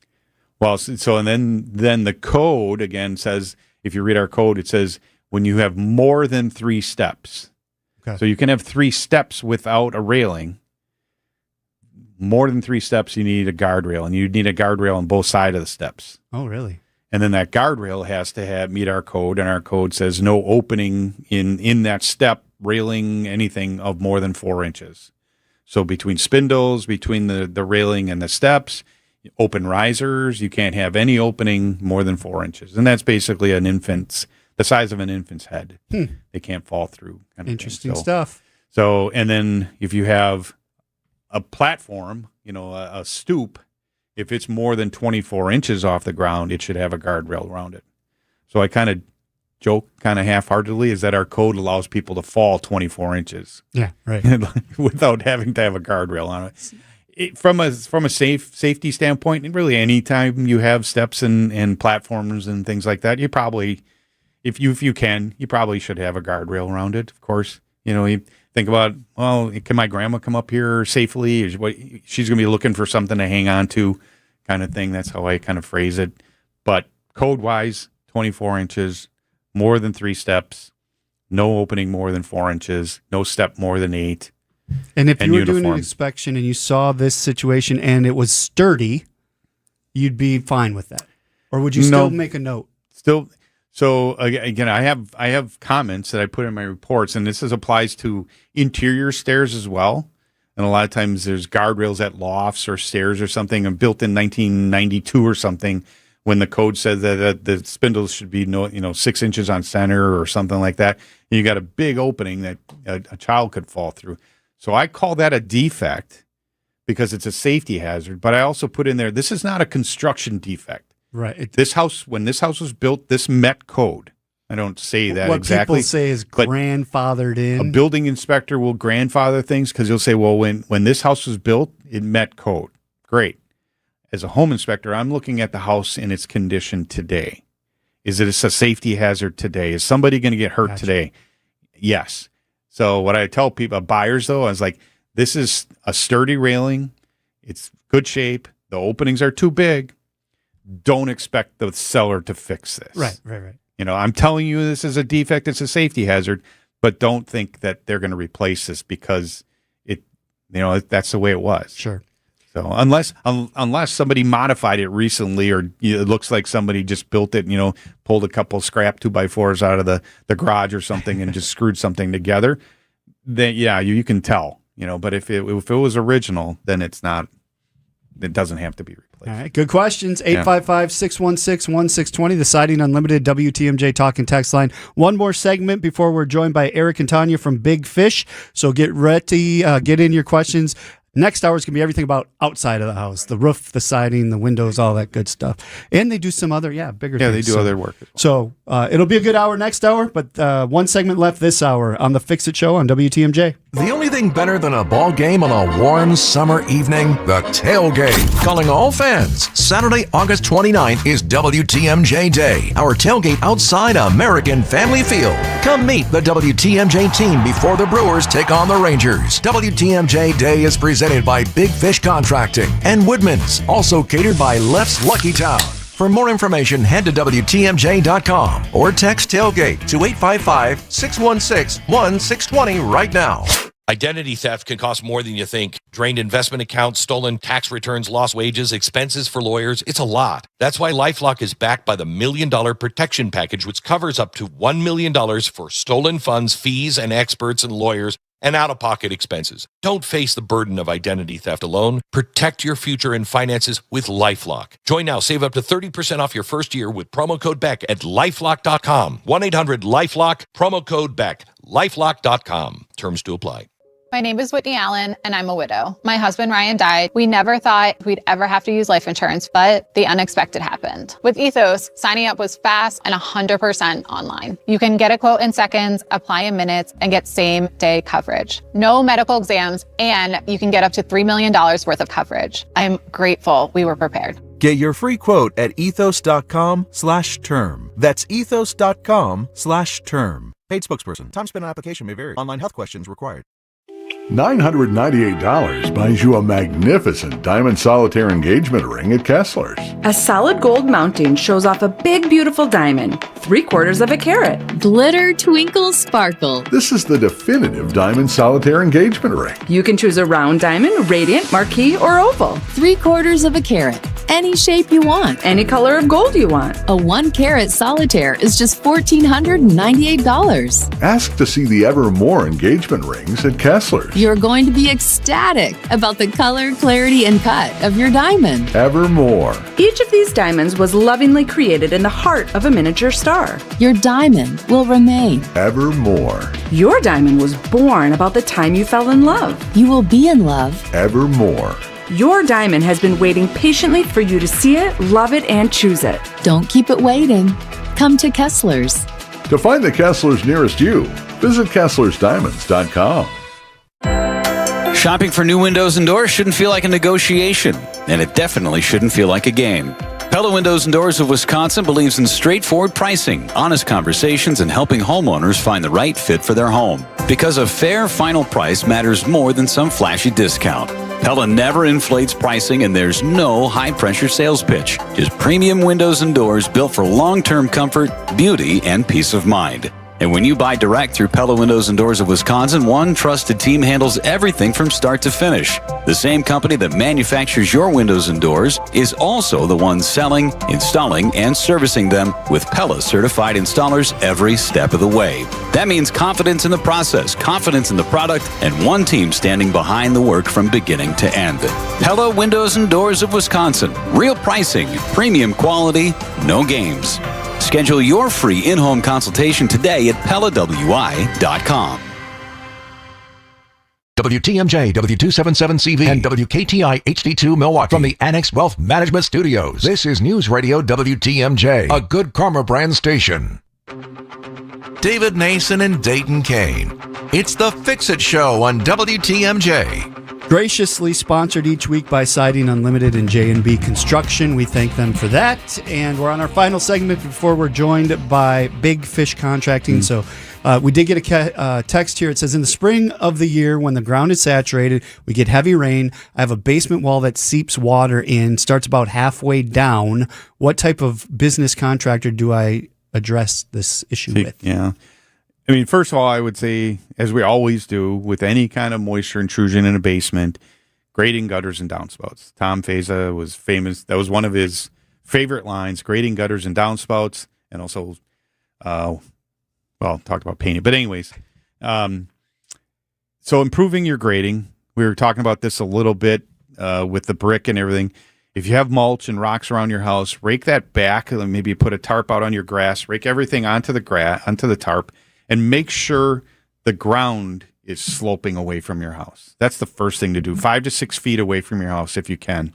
Well, and then the code again says, if you read our code, it says when you have more than 3 steps. Okay. So you can have 3 steps without a railing. More than 3 steps, you need a guardrail, and you need a guardrail on both sides of the steps. Oh, really? And then that guardrail has to meet our code, and our code says no opening in that step, railing, anything of more than 4 inches. So between spindles, between the railing and the steps, open risers, you can't have any opening more than 4 inches. And that's basically the size of an infant's head. They can't fall through. Interesting stuff. So, and then if you have a platform, a stoop, if it's more than 24 inches off the ground, it should have a guardrail around it. So I kind of joke kind of half-heartedly is that our code allows people to fall 24 inches. Yeah, right. Without having to have a guardrail on it. From a safety standpoint, and really any time you have steps and platforms and things like that, you probably, if you can, you probably should have a guardrail around it. Of course, you think about, well, can my grandma come up here safely? She's going to be looking for something to hang on to, kind of thing. That's how I kind of phrase it. But code-wise, 24 inches, more than 3 steps, no opening more than 4 inches, no step more than 8. And if you were doing an inspection and you saw this situation and it was sturdy, you'd be fine with that, or would you still make a note? Still. So again, I have comments that I put in my reports, and this applies to interior stairs as well. And a lot of times there's guardrails at lofts or stairs or something, and built in 1992 or something, when the code says that the spindles should be 6 inches on center or something like that. And you got a big opening that a child could fall through. So I call that a defect because it's a safety hazard. But I also put in there, this is not a construction defect. Right. When this house was built, this met code. I don't say that exactly. What people say is grandfathered in. A building inspector will grandfather things because you'll say, well, when this house was built, it met code. Great. As a home inspector, I'm looking at the house in its condition today. Is it a safety hazard today? Is somebody going to get hurt today? Yes. So what I tell people, buyers though, I was like, this is a sturdy railing. It's good shape. The openings are too big. Don't expect the seller to fix this. Right. You know, I'm telling you this is a defect. It's a safety hazard, but don't think that they're going to replace this because that's the way it was. Sure. So unless somebody modified it recently, or it looks like somebody just built it, pulled a couple scrap 2x4s out of the garage or something and just screwed something together, then you can tell. But if it was original, then it's not. It doesn't have to be replaced. All right, good questions. 855-616-1620, the Siding Unlimited WTMJ talk and text line. One more segment before we're joined by Eric and Tanya from Big Fish. So get ready, get in your questions. Next hour is going to be everything about outside of the house, the roof, the siding, the windows, all that good stuff. And they do some other, bigger things. Yeah, they do other work as well. So it'll be a good hour next hour, but one segment left this hour on the Fix It Show on WTMJ. The only thing better than a ball game on a warm summer evening, the tailgate. Calling all fans, Saturday, August 29th is WTMJ Day, our tailgate outside American Family Field. Come meet the WTMJ team before the Brewers take on the Rangers. WTMJ Day is presented by Big Fish Contracting and Woodman's, also catered by Left's Lucky Town. For more information, head to WTMJ.com or text tailgate to 855-616-1620 right now. Identity theft can cost more than you think. Drained investment accounts, stolen tax returns, lost wages, expenses for lawyers. It's a lot. That's why LifeLock is backed by the $1 Million Protection Package, which covers up to $1 million for stolen funds, fees, and experts and lawyers, and out-of-pocket expenses. Don't face the burden of identity theft alone. Protect your future and finances with LifeLock. Join now. Save up to 30% off your first year with promo code BECK at LifeLock.com. 1-800-LifeLock, promo code BECK, LifeLock.com. Terms to apply. My name is Whitney Allen, and I'm a widow. My husband, Ryan, died. We never thought we'd ever have to use life insurance, but the unexpected happened. With Ethos, signing up was fast and 100% online. You can get a quote in seconds, apply in minutes, and get same-day coverage. No medical exams, and you can get up to $3 million worth of coverage. I'm grateful we were prepared. Get your free quote at ethos.com/term. That's ethos.com/term. Paid spokesperson. Time spent on application may vary. Online health questions required. $998 buys you a magnificent diamond solitaire engagement ring at Kessler's. A solid gold mounting shows off a big, beautiful diamond, 3/4 carat. Glitter, twinkle, sparkle. This is the definitive diamond solitaire engagement ring. You can choose a round diamond, radiant, marquise, or oval. 3/4 carat. Any shape you want. Any color of gold you want. A 1-carat solitaire is just $1,498. Ask to see the Evermore engagement rings at Kessler's. You're going to be ecstatic about the color, clarity, and cut of your diamond. Evermore. Each of these diamonds was lovingly created in the heart of a miniature star. Your diamond will remain. Evermore. Your diamond was born about the time you fell in love. You will be in love. Evermore. Your diamond has been waiting patiently for you to see it, love it, and choose it. Don't keep it waiting. Come to Kessler's. To find the Kessler's nearest you, visit KesslersDiamonds.com. Shopping for new windows and doors shouldn't feel like a negotiation, and it definitely shouldn't feel like a game. Pella Windows and Doors of Wisconsin believes in straightforward pricing, honest conversations, and helping homeowners find the right fit for their home. Because a fair final price matters more than some flashy discount. Pella never inflates pricing, and there's no high-pressure sales pitch. Just premium windows and doors built for long-term comfort, beauty, and peace of mind. And when you buy direct through Pella Windows and Doors of Wisconsin, one trusted team handles everything from start to finish. The same company that manufactures your windows and doors is also the one selling, installing, and servicing them with Pella certified installers every step of the way. That means confidence in the process, confidence in the product, and one team standing behind the work from beginning to end. Pella Windows and Doors of Wisconsin. Real pricing, premium quality, no games. Schedule your free in-home consultation today at PellaWI.com. WTMJ, W277CV, and WKTI HD2 Milwaukee. From the Annex Wealth Management Studios, this is News Radio WTMJ, a Good Karma brand station. David Nason and Dayton Kane. It's the Fix It Show on WTMJ. Graciously sponsored each week by Siding Unlimited and J&B Construction. We thank them for that. And we're on our final segment before we're joined by Big Fish Contracting. So we did get a text here. It says, in the spring of the year when the ground is saturated, we get heavy rain. I have a basement wall that seeps water in, starts about halfway down. What type of business contractor do I address this issue with? Yeah. I mean, first of all, I would say, as we always do with any kind of moisture intrusion in a basement, grading gutters and downspouts. Tom Feza was famous. That was one of his favorite lines, grading gutters and downspouts, and also, talked about painting. But anyways, so improving your grading. We were talking about this a little bit with the brick and everything. If you have mulch and rocks around your house, rake that back, and maybe put a tarp out on your grass, rake everything onto the tarp, and make sure the ground is sloping away from your house. That's the first thing to do. 5 to 6 feet away from your house if you can.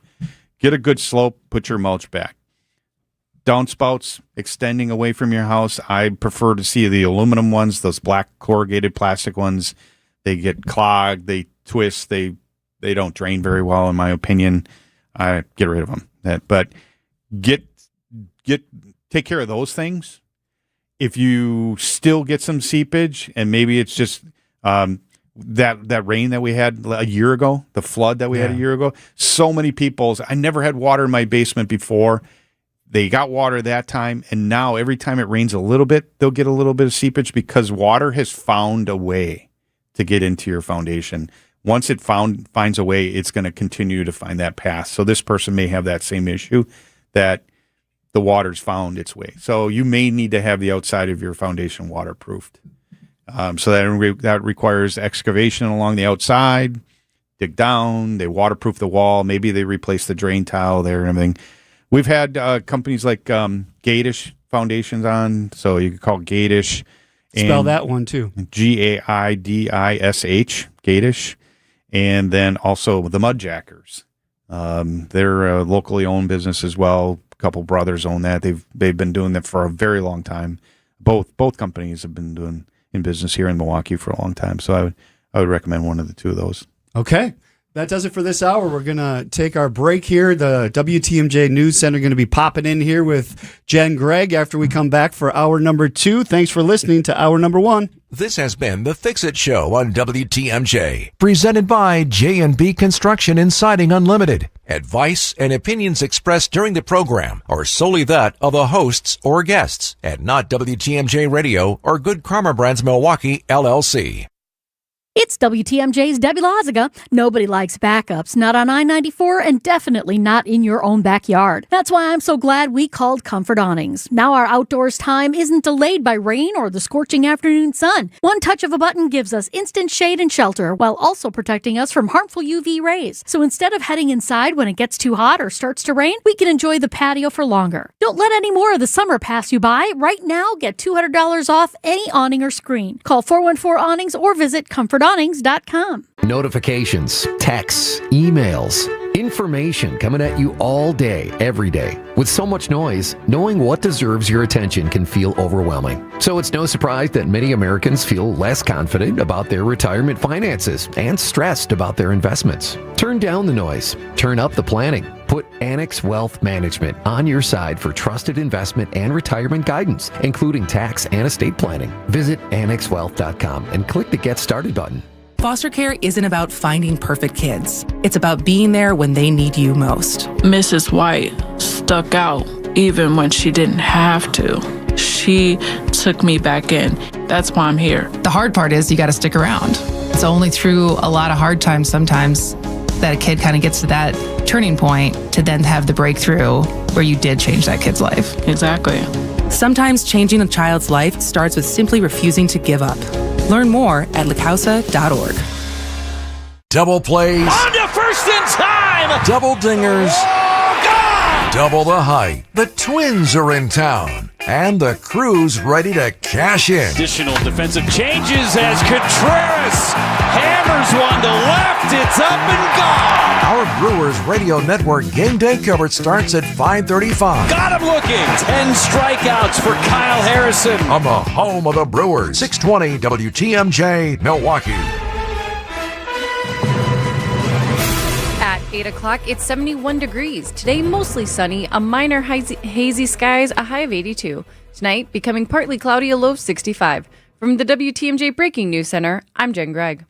Get a good slope, put your mulch back. Downspouts extending away from your house. I prefer to see the aluminum ones, those black corrugated plastic ones. They get clogged, they twist, they don't drain very well, in my opinion. I get rid of them. But take care of those things. If you still get some seepage, and maybe it's just that rain that we had a year ago, the flood that we had a year ago, so many people, I never had water in my basement before. They got water that time, and now every time it rains a little bit, they'll get a little bit of seepage because water has found a way to get into your foundation. Once it finds a way, it's going to continue to find that path. So this person may have that same issue, that the water's found its way. So you may need to have the outside of your foundation waterproofed. So that requires excavation along the outside, dig down, they waterproof the wall, maybe they replace the drain tile there and everything. We've had companies like Gadish foundations on, so you can call Gadish. Spell that one too. Gaidish, Gadish. And then also the Mudjackers. They're a locally owned business as well. A couple brothers own that. They've been doing that for a very long time. Both companies have been doing in business here in Milwaukee for a long time. So I would recommend one of the two of those. Okay. That does it for this hour. We're going to take our break here. The WTMJ News Center going to be popping in here with Jen Gregg after we come back for hour number 2. Thanks for listening to hour number 1. This has been The Fix-It Show on WTMJ, presented by J&B Construction and Siding Unlimited. Advice and opinions expressed during the program are solely that of the hosts or guests, and not WTMJ Radio or Good Karma Brands Milwaukee, LLC. It's WTMJ's Debbie Loziga. Nobody likes backups, not on I-94 and definitely not in your own backyard. That's why I'm so glad we called Comfort Awnings. Now our outdoors time isn't delayed by rain or the scorching afternoon sun. One touch of a button gives us instant shade and shelter while also protecting us from harmful UV rays. So instead of heading inside when it gets too hot or starts to rain, we can enjoy the patio for longer. Don't let any more of the summer pass you by. Right now, get $200 off any awning or screen. Call 414-Awnings or visit comfortawnings.com. Notifications, texts, emails, information coming at you all day, every day. With so much noise, knowing what deserves your attention can feel overwhelming. So it's no surprise that many Americans feel less confident about their retirement finances and stressed about their investments. Turn down the noise. Turn up the planning. Put Annex Wealth Management on your side for trusted investment and retirement guidance, including tax and estate planning. Visit annexwealth.com and click the Get Started button. Foster care isn't about finding perfect kids. It's about being there when they need you most. Mrs. White stuck out even when she didn't have to. She took me back in. That's why I'm here. The hard part is you got to stick around. It's only through a lot of hard times sometimes that a kid kind of gets to that turning point to then have the breakthrough where you did change that kid's life. Exactly. Sometimes changing a child's life starts with simply refusing to give up. Learn more at lacausa.org. Double plays. On to first in time. Double dingers. Oh, God! Double the hype. The Twins are in town. And the crew's ready to cash in. Additional defensive changes as Contreras hammers one to left. It's up and gone. Our Brewers Radio Network game day coverage starts at 5:35. Got him looking. 10 strikeouts for Kyle Harrison. On the home of the Brewers, 620 WTMJ, Milwaukee. 8 o'clock, it's 71 degrees. Today, mostly sunny, a minor hazy skies, a high of 82. Tonight, becoming partly cloudy, a low of 65. From the WTMJ Breaking News Center, I'm Jen Gregg.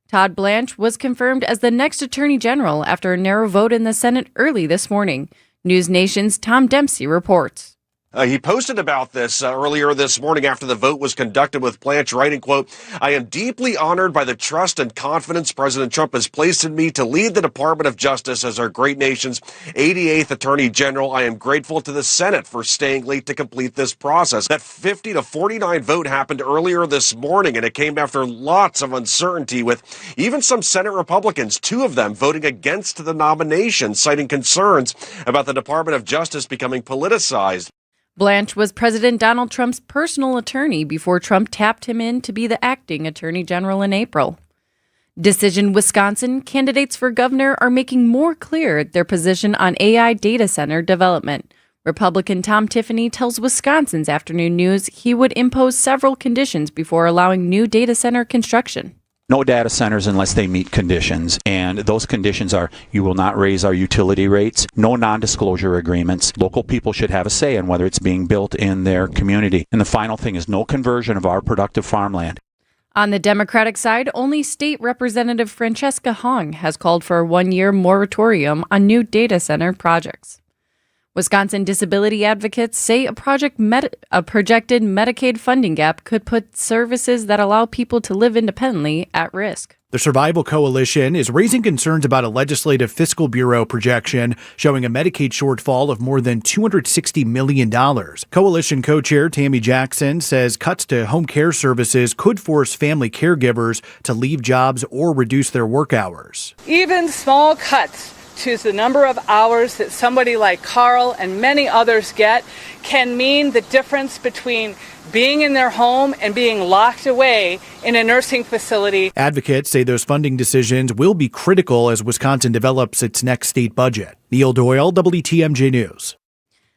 Todd Blanche was confirmed as the next Attorney General after a narrow vote in the Senate early this morning. News Nation's Tom Dempsey reports. He posted about this earlier this morning after the vote was conducted, with Blanche writing, quote, "I am deeply honored by the trust and confidence President Trump has placed in me to lead the Department of Justice as our great nation's 88th Attorney General. I am grateful to the Senate for staying late to complete this process." That 50-49 vote happened earlier this morning, and it came after lots of uncertainty, with even some Senate Republicans, 2 of them, voting against the nomination, citing concerns about the Department of Justice becoming politicized. Blanche was President Donald Trump's personal attorney before Trump tapped him in to be the acting Attorney General in April. Decision Wisconsin, candidates for governor are making more clear their position on AI data center development. Republican Tom Tiffany tells Wisconsin's Afternoon News he would impose several conditions before allowing new data center construction. No data centers unless they meet conditions, and those conditions are: you will not raise our utility rates, no non-disclosure agreements, local people should have a say in whether it's being built in their community, and the final thing is no conversion of our productive farmland. On the Democratic side, only State Representative Francesca Hong has called for a 1-year moratorium on new data center projects. Wisconsin disability advocates say a projected Medicaid funding gap could put services that allow people to live independently at risk. The Survival Coalition is raising concerns about a legislative fiscal bureau projection showing a Medicaid shortfall of more than $260 million. Coalition co-chair Tammy Jackson says cuts to home care services could force family caregivers to leave jobs or reduce their work hours. Even small cuts to the number of hours that somebody like Carl and many others get can mean the difference between being in their home and being locked away in a nursing facility. Advocates say those funding decisions will be critical as Wisconsin develops its next state budget. Neil Doyle, WTMJ News.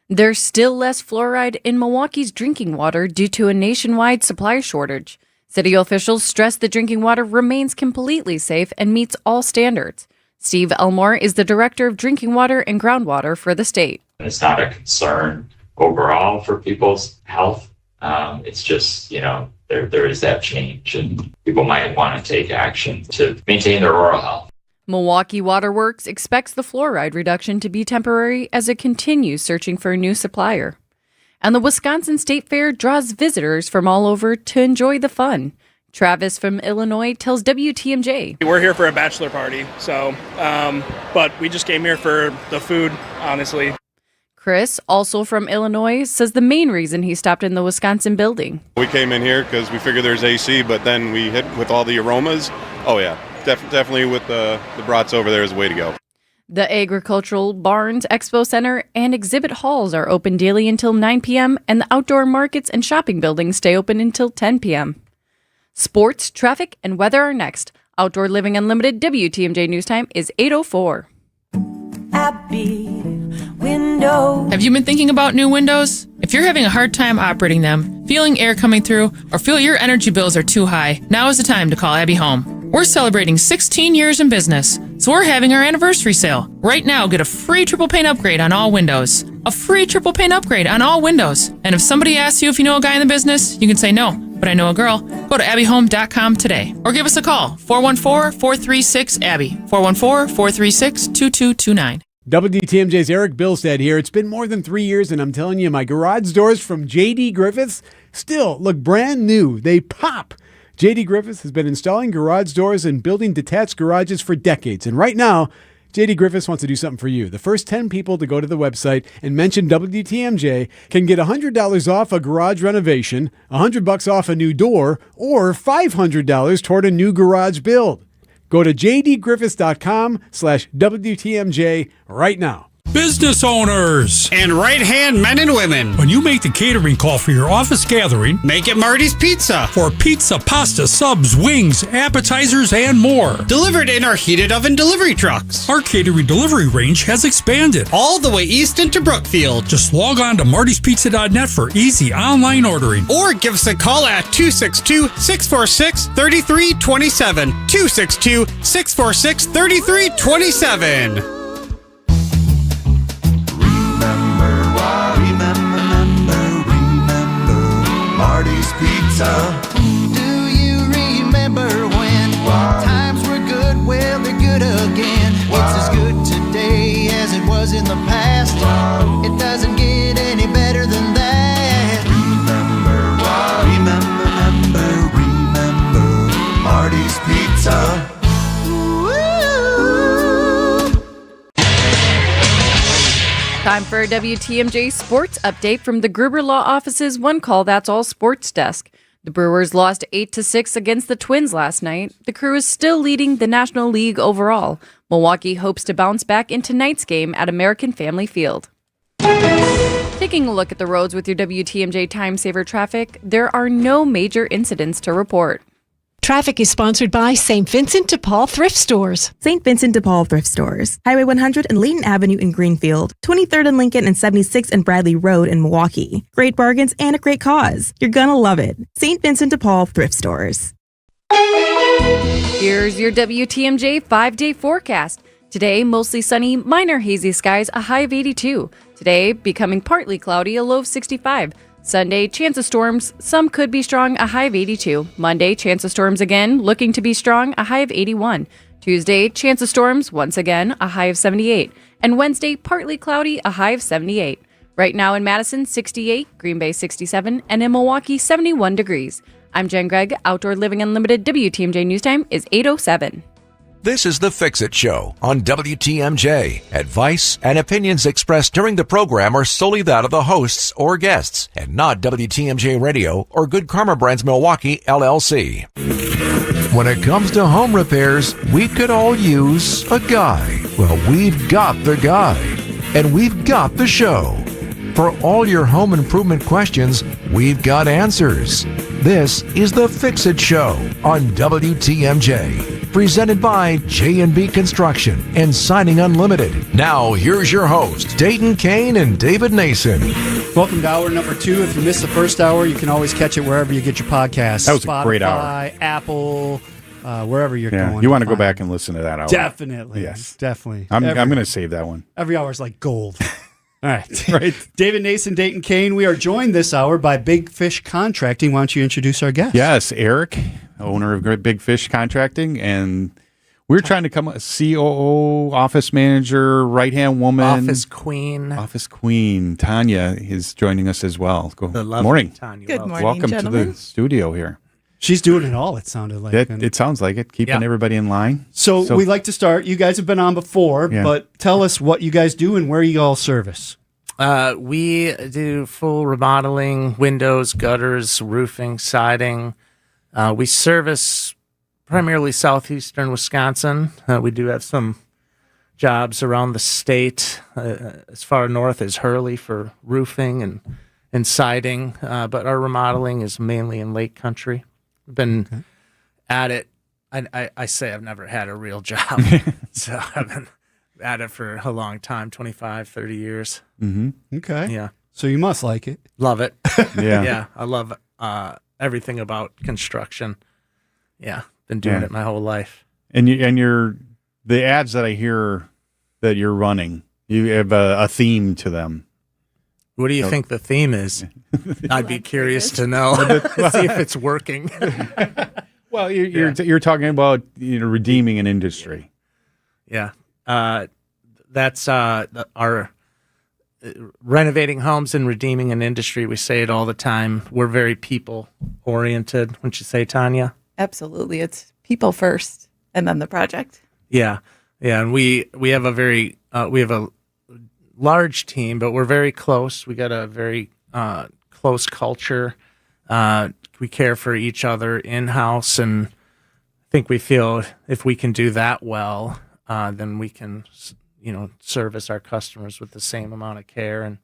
There's still less fluoride in Milwaukee's drinking water due to a nationwide supply shortage. City officials stress the drinking water remains completely safe and meets all standards. Steve Elmore is the director of drinking water and groundwater for the state. It's not a concern overall for people's health. It's just, there is that change, and people might want to take action to maintain their oral health. Milwaukee Water Works expects the fluoride reduction to be temporary as it continues searching for a new supplier. And the Wisconsin State Fair draws visitors from all over to enjoy the fun. Travis from Illinois tells WTMJ. We're here for a bachelor party, but we just came here for the food, honestly. Chris, also from Illinois, says the main reason he stopped in the Wisconsin building. We came in here because we figured there's AC, but then we hit with all the aromas. Oh yeah, definitely with the brats over there is the way to go. The Agricultural Barns Expo Center and exhibit halls are open daily until 9 p.m., and the outdoor markets and shopping buildings stay open until 10 p.m. Sports, traffic, and weather are next. Outdoor Living Unlimited WTMJ News Time is 8:04. Abby Windows. Have you been thinking about new windows? If you're having a hard time operating them, feeling air coming through, or feel your energy bills are too high, now is the time to call Abby Home. We're celebrating 16 years in business, so we're having our anniversary sale. Right now, get a free triple pane upgrade on all windows. A free triple pane upgrade on all windows. And if somebody asks you if you know a guy in the business, you can say no, but I know a girl. Go to abbyhome.com today or give us a call, 414-436-ABBY, 414-436-2229. WTMJ's Eric Bilstead here. It's been more than 3 years, and I'm telling you, my garage doors from J.D. Griffiths still look brand new. They pop. J.D. Griffiths has been installing garage doors and building detached garages for decades, and right now, J.D. Griffiths wants to do something for you. The first 10 people to go to the website and mention WTMJ can get $100 off a garage renovation, $100 off a new door, or $500 toward a new garage build. Go to jdgriffiths.com/WTMJ right now. Business owners and right-hand men and women. When you make the catering call for your office gathering, make it Marty's Pizza. For pizza, pasta, subs, wings, appetizers, and more. Delivered in our heated oven delivery trucks. Our catering delivery range has expanded all the way east into Brookfield. Just log on to martyspizza.net for easy online ordering. Or give us a call at 262-646-3327. 262-646-3327. Marty's Pizza. Do you remember when times were good? Well, they're good again. It's as good today as it was in the past. It doesn't get any better than that. Remember Marty's Pizza. Time for a WTMJ sports update from the Gruber Law Office's One Call That's All sports desk. The Brewers lost 8-6 against the Twins last night. The Crew is still leading the National League overall. Milwaukee hopes to bounce back in tonight's game at American Family Field. Taking a look at the roads with your WTMJ Time Saver traffic, there are no major incidents to report. Traffic is sponsored by St. Vincent de Paul Thrift Stores. St. Vincent de Paul Thrift Stores. Highway 100 and Layton Avenue in Greenfield. 23rd and Lincoln and 76th and Bradley Road in Milwaukee. Great bargains and a great cause. You're gonna love it. St. Vincent de Paul Thrift Stores. Here's your WTMJ 5-day forecast. Today, mostly sunny, minor hazy skies, a high of 82. Today, becoming partly cloudy, a low of 65. Sunday, chance of storms, some could be strong, a high of 82. Monday, chance of storms again, looking to be strong, a high of 81. Tuesday, chance of storms, once again, a high of 78. And Wednesday, partly cloudy, a high of 78. Right now in Madison, 68, Green Bay 67, and in Milwaukee, 71 degrees. I'm Jen Gregg, Outdoor Living Unlimited. WTMJ News Time is 8:07. This is The Fix-It Show on WTMJ. Advice and opinions expressed during the program are solely that of the hosts or guests and not WTMJ Radio or Good Karma Brands Milwaukee, LLC. When it comes to home repairs, we could all use a guy. Well, we've got the guy. And we've got the show. For all your home improvement questions, we've got answers. This is The Fix-It Show on WTMJ. Presented by J&B Construction and Siding Unlimited. Now, here's your hosts, Dayton Kane and David Nason. Welcome to hour number 2. If you missed the first hour, you can always catch it wherever you get your podcasts. That was Spotify, a great hour. Apple, wherever you're going. You want to go back and listen to that hour. Definitely. Yes. Definitely. I'm going to save that one. Every hour is like gold. All right. Right. David Nason, Dayton Kane. We are joined this hour by Big Fish Contracting. Why don't you introduce our guest? Yes, Eric, owner of Big Fish Contracting, and we're trying to come COO, office manager, right-hand woman. Office queen. Tanya is joining us as well. The lovely morning. Tanya. Good morning, Welcome gentlemen. to the studio here. She's doing it all, it sounded like. It sounds like it, keeping everybody in line. So we like to start. You guys have been on before, but tell us what you guys do and where you all service. We do full remodeling, windows, gutters, roofing, siding. We service primarily southeastern Wisconsin. We do have some jobs around the state, as far north as Hurley for roofing and siding, but our remodeling is mainly in Lake Country. We've been at it. I say I've never had a real job, so I've been at it for a long time, 25, 30 years. Mm-hmm. Okay. Yeah. So you must like it. Love it. Yeah. Yeah. I love everything about construction. Yeah. Been doing it my whole life. And the ads that I hear that you're running, you have a theme to them. What do you think the theme is? I'd be curious to know. See if it's working. Well, you're talking about redeeming an industry. Yeah. That's our renovating homes and redeeming an industry. We say it all the time. We're very people oriented. Wouldn't you say, Tanya? Absolutely. It's people first and then the project. Yeah. Yeah. And we have we have a large team, but we're very close. We got a very close culture. We care for each other in-house, and I think we feel if we can do that well, then we can, service our customers with the same amount of care and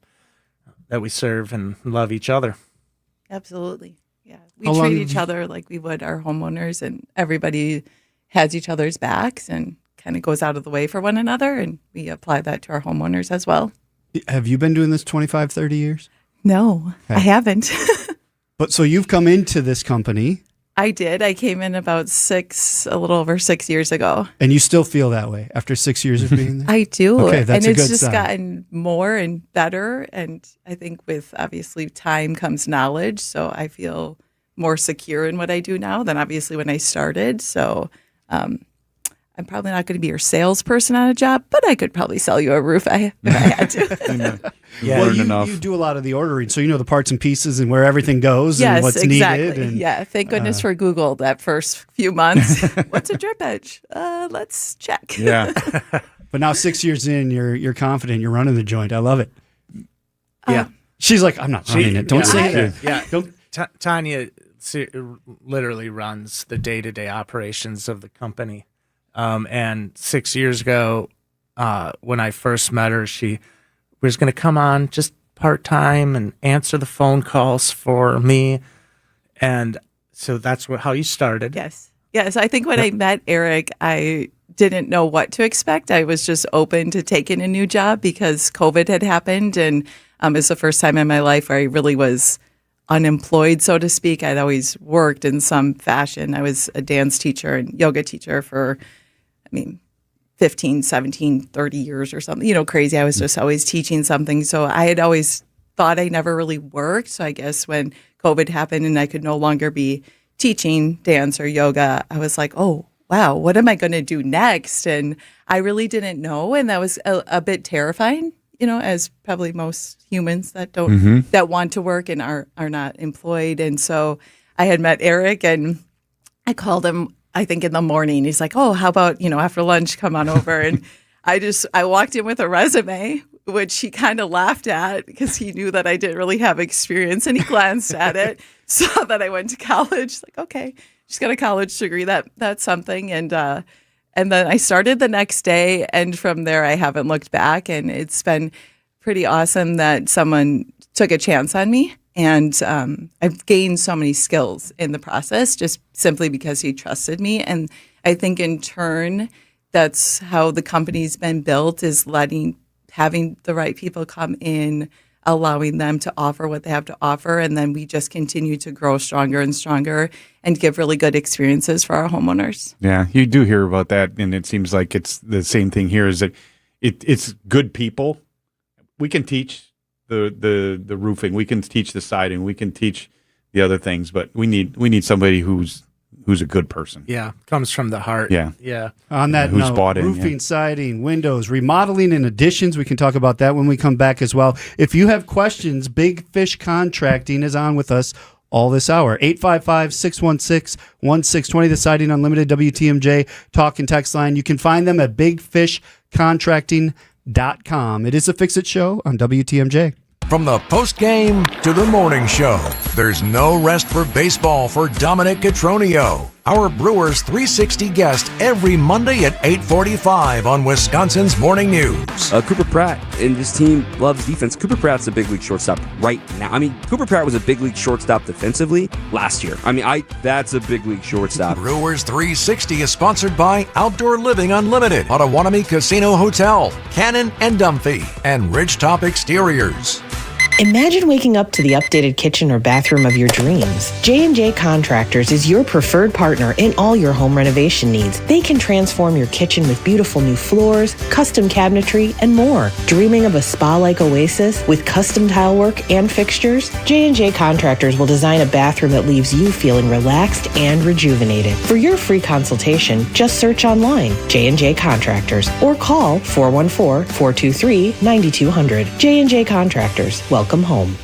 that we serve and love each other. Absolutely. Yeah. We treat each other like we would our homeowners, and everybody has each other's backs and kind of goes out of the way for one another. And we apply that to our homeowners as well. Have you been doing this 25, 30 years? No, Okay. I haven't. But so you've come into this company. I did. I came in about a little over 6 years ago. And you still feel that way after 6 years of being there? I do. Okay, that's and a good it's just sign. gotten more and better. And I think with obviously time comes knowledge. So I feel more secure in what I do now than obviously when I started. So I'm probably not going to be your salesperson on a job, but I could probably sell you a roof if I had to. Well, you do a lot of the ordering, so you know the parts and pieces and where everything goes and what's exactly. needed. And, yeah, thank goodness for Google that first few months. What's a drip edge? Let's check. Yeah. But now 6 years in, you're confident. You're running the joint. I love it. Yeah. She's like, I'm not running it. Don't say that. Yeah. Tanya literally runs the day-to-day operations of the company. And 6 years ago, when I first met her, she was going to come on just part-time and answer the phone calls for me. And so that's how you started. Yes. Yes. I think when I met Eric, I didn't know what to expect. I was just open to taking a new job because COVID had happened. And it was the first time in my life where I really was unemployed, so to speak. I'd always worked in some fashion. I was a dance teacher and yoga teacher for 15, 17, 30 years or something, crazy. I was just always teaching something. So I had always thought I never really worked. So I guess when COVID happened and I could no longer be teaching dance or yoga, I was like, oh, wow, what am I going to do next? And I really didn't know. And that was a bit terrifying, as probably most humans that don't, that want to work and are not employed. And so I had met Eric and I called him, I think in the morning. He's like, oh, how about, after lunch, come on over. And I walked in with a resume, which he kind of laughed at because he knew that I didn't really have experience. And he glanced at it, saw that I went to college. Like, okay, she's got a college degree. That's something. And then I started the next day. And from there, I haven't looked back. And it's been pretty awesome that someone took a chance on me. And I've gained so many skills in the process just simply because he trusted me. And I think in turn, that's how the company's been built, is having the right people come in, allowing them to offer what they have to offer. And then we just continue to grow stronger and stronger and give really good experiences for our homeowners. Yeah, you do hear about that. And it seems like it's the same thing here, is that it's good people. We can teach the roofing, we can teach the siding, we can teach the other things, but we need somebody who's a good person. Yeah, comes from the heart. Yeah. On that who's note, bought in, roofing, siding, windows, remodeling, and additions. We can talk about that when we come back as well. If you have questions, Big Fish Contracting is on with us all this hour. 855-616-1620, the Siding Unlimited WTMJ talk and text line. You can find them at bigfishcontracting.com. It is a Fix-It show on WTMJ. From the post-game to the morning show, there's no rest for baseball for Dominic Catronio, our Brewers 360 guest every Monday at 8:45 on Wisconsin's Morning News. Cooper Pratt and his team loves defense. Cooper Pratt's a big league shortstop right now. Cooper Pratt was a big league shortstop defensively last year. That's a big league shortstop. Brewers 360 is sponsored by Outdoor Living Unlimited, Potawatomi Casino Hotel, Cannon and Dumphy, and Ridgetop Exteriors. Imagine waking up to the updated kitchen or bathroom of your dreams. J&J Contractors is your preferred partner in all your home renovation needs. They can transform your kitchen with beautiful new floors, custom cabinetry, and more. Dreaming of a spa-like oasis with custom tile work and fixtures? J&J Contractors will design a bathroom that leaves you feeling relaxed and rejuvenated. For your free consultation, just search online, J&J Contractors, or call 414-423-9200. J&J Contractors. Welcome home.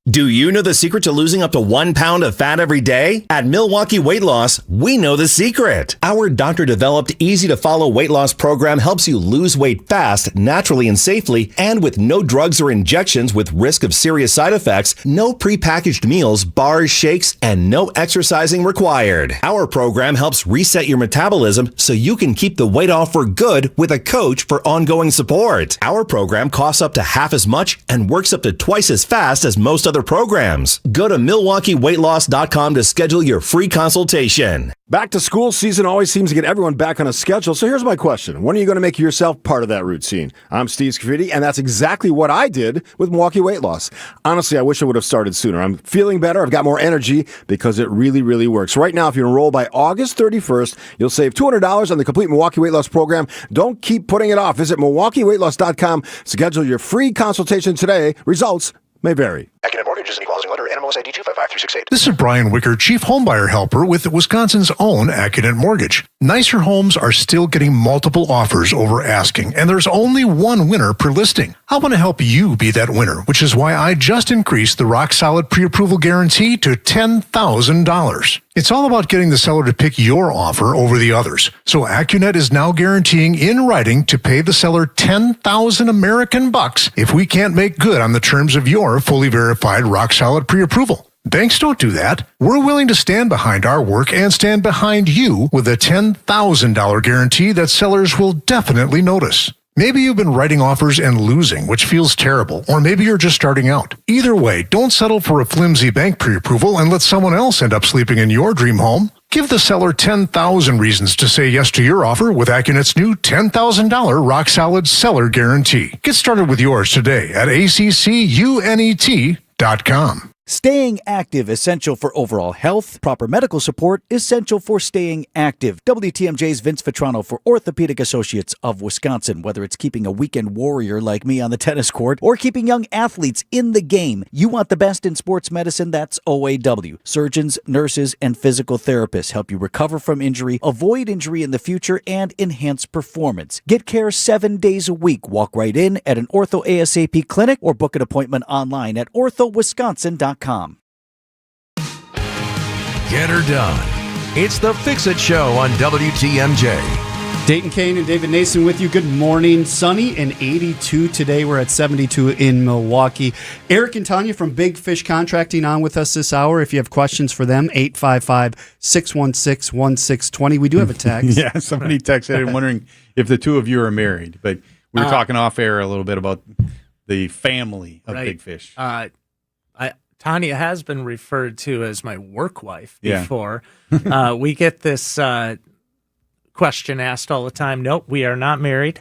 Do you know the secret to losing up to 1 pound of fat every day? At Milwaukee Weight Loss, we know the secret. Our doctor-developed, easy-to-follow weight loss program helps you lose weight fast, naturally and safely, and with no drugs or injections with risk of serious side effects, no prepackaged meals, bars, shakes, and no exercising required. Our program helps reset your metabolism so you can keep the weight off for good with a coach for ongoing support. Our program costs up to half as much and works up to twice as fast as most other programs. Go to MilwaukeeWeightLoss.com to schedule your free consultation. Back to school season always seems to get everyone back on a schedule. So here's my question. When are you going to make yourself part of that routine? I'm Steve Scafidi, and that's exactly what I did with Milwaukee Weight Loss. Honestly, I wish I would have started sooner. I'm feeling better. I've got more energy because it really, really works. Right now, if you enroll by August 31st, you'll save $200 on the complete Milwaukee Weight Loss program. Don't keep putting it off. Visit MilwaukeeWeightLoss.com. Schedule your free consultation today. Results may vary. Accident Mortgage is an equal housing lender. NMLS ID 255368. This is Brian Wicker, Chief Homebuyer Helper with Wisconsin's own Accident Mortgage. Nicer homes are still getting multiple offers over asking, and there's only one winner per listing. I want to help you be that winner, which is why I just increased the rock-solid pre-approval guarantee to $10,000. It's all about getting the seller to pick your offer over the others. So AccuNet is now guaranteeing in writing to pay the seller 10,000 American bucks if we can't make good on the terms of your fully verified rock-solid pre-approval. Banks don't do that. We're willing to stand behind our work and stand behind you with a $10,000 guarantee that sellers will definitely notice. Maybe you've been writing offers and losing, which feels terrible, or maybe you're just starting out. Either way, don't settle for a flimsy bank pre-approval and let someone else end up sleeping in your dream home. Give the seller 10,000 reasons to say yes to your offer with AccuNet's new $10,000 rock-solid seller guarantee. Get started with yours today at accunet.com. Staying active, essential for overall health. Proper medical support, essential for staying active. WTMJ's Vince Vitrano for Orthopedic Associates of Wisconsin. Whether it's keeping a weekend warrior like me on the tennis court or keeping young athletes in the game, you want the best in sports medicine, that's OAW. Surgeons, nurses, and physical therapists help you recover from injury, avoid injury in the future, and enhance performance. Get care 7 days a week. Walk right in at an Ortho ASAP clinic or book an appointment online at orthowisconsin.com. Get her done. It's the Fix-It Show on WTMJ. Dayton Kane and David Nason with you. Good morning. Sunny and 82 today. We're at 72 in Milwaukee. Eric and Tanya from Big Fish Contracting on with us this hour. If you have questions for them, 855-616-1620. We do have a text. Yeah, somebody texted in wondering if the two of you are married. But we were talking off air a little bit about the family of Big Fish. Tanya has been referred to as my work wife Yeah. before. We get this question asked all the time. Nope, we are not married.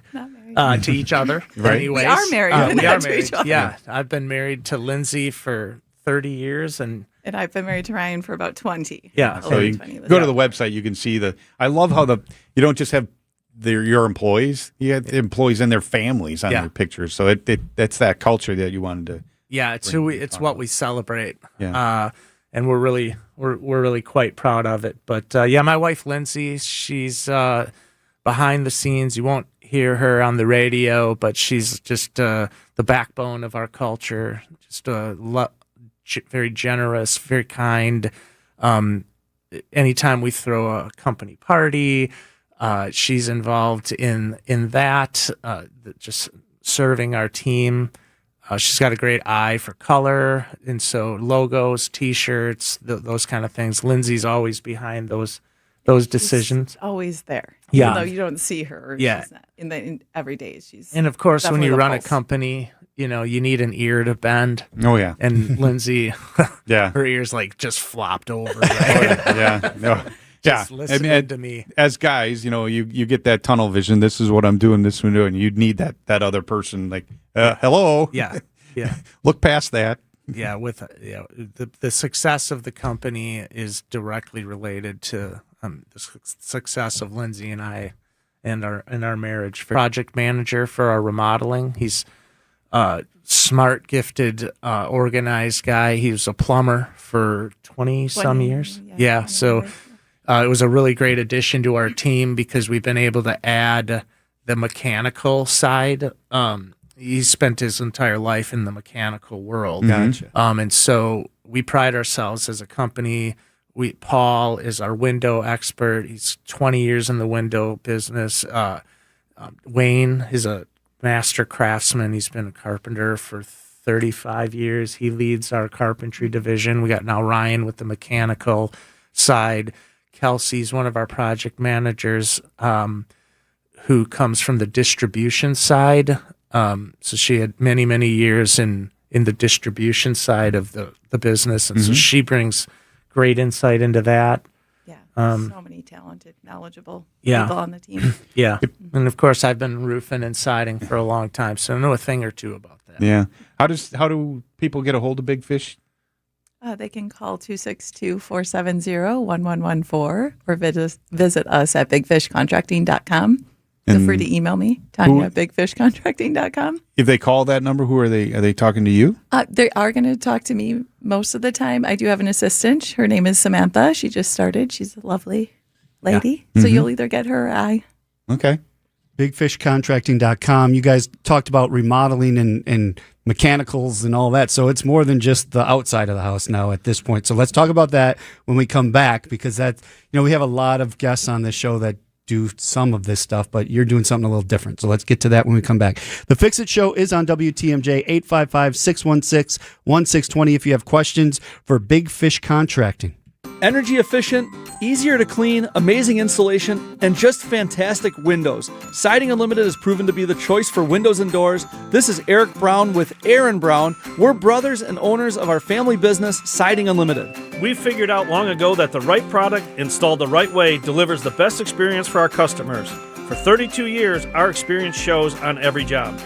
To each other. Right. Anyways, We are married, but we not are to married. each other. Yeah, I've been married to Lindsay for 30 years, and I've been married to Ryan for about 20. Yeah. So you go to the website, you can see I love how you don't just have your employees, you have the employees and their families on their pictures. So that's that culture that you wanted to. yeah, it's what we celebrate. Yeah. And we're really quite proud of it. But my wife Lindsay, she's behind the scenes. You won't hear her on the radio, but she's just the backbone of our culture. Just very generous, very kind. Anytime we throw a company party, she's involved in that. Just serving our team. She's got a great eye for color, and so logos, T-shirts, those kind of things. Lindsay's always behind those decisions. She's always there. Yeah. Even though you don't see her. Yeah. She's not in every day. She's And of course, when you run a pulse. company, you need an ear to bend. Oh, yeah. And Lindsay, Yeah. her ears just flopped over. Yeah. No. Just Yeah, listening to me. As guys, you get that tunnel vision. This is what I'm doing. This is what I'm doing. You'd need that other person. Like, hello. Yeah. Look past that. Yeah, the success of the company is directly related to the success of Lindsay and I, and our marriage. Project manager for our remodeling. He's smart, gifted, organized guy. He was a plumber for 20 some years. Yeah, so. It was a really great addition to our team because we've been able to add the mechanical side he spent his entire life in the mechanical world. Gotcha. And so we pride ourselves as a company. Paul is our window expert. He's 20 years in the window business. Wayne is a master craftsman. He's been a carpenter for 35 years. He leads our carpentry division. We got now Ryan with the mechanical side. Kelsey's one of our project managers who comes from the distribution side. So she had many, many years in the distribution side of the business. And so she brings great insight into that. Yeah, so many talented, knowledgeable people on the team. Yeah. And of course, I've been roofing and siding for a long time, so I know a thing or two about that. Yeah. How do people get a hold of Big Fish? They can call 262-470-1114 or visit us at bigfishcontracting.com. Feel free to email me, Tanya at bigfishcontracting.com. If they call that number, who are they? Are they talking to you? They are going to talk to me most of the time. I do have an assistant. Her name is Samantha. She just started. She's a lovely lady. So you'll either get her or I. Okay. Bigfishcontracting.com. You guys talked about remodeling and mechanicals and all that. So it's more than just the outside of the house now at this point. So let's talk about that when we come back, because that, we have a lot of guests on this show that do some of this stuff, but you're doing something a little different. So let's get to that when we come back. The Fix It Show is on WTMJ, 855-616-1620 if you have questions for Big Fish Contracting. Energy efficient, easier to clean, amazing installation, and just fantastic windows. Siding Unlimited has proven to be the choice for windows and doors. This is Eric Brown with Aaron Brown. We're brothers and owners of our family business, Siding Unlimited. We figured out long ago that the right product installed the right way delivers the best experience for our customers. For 32 years, our experience shows on every job.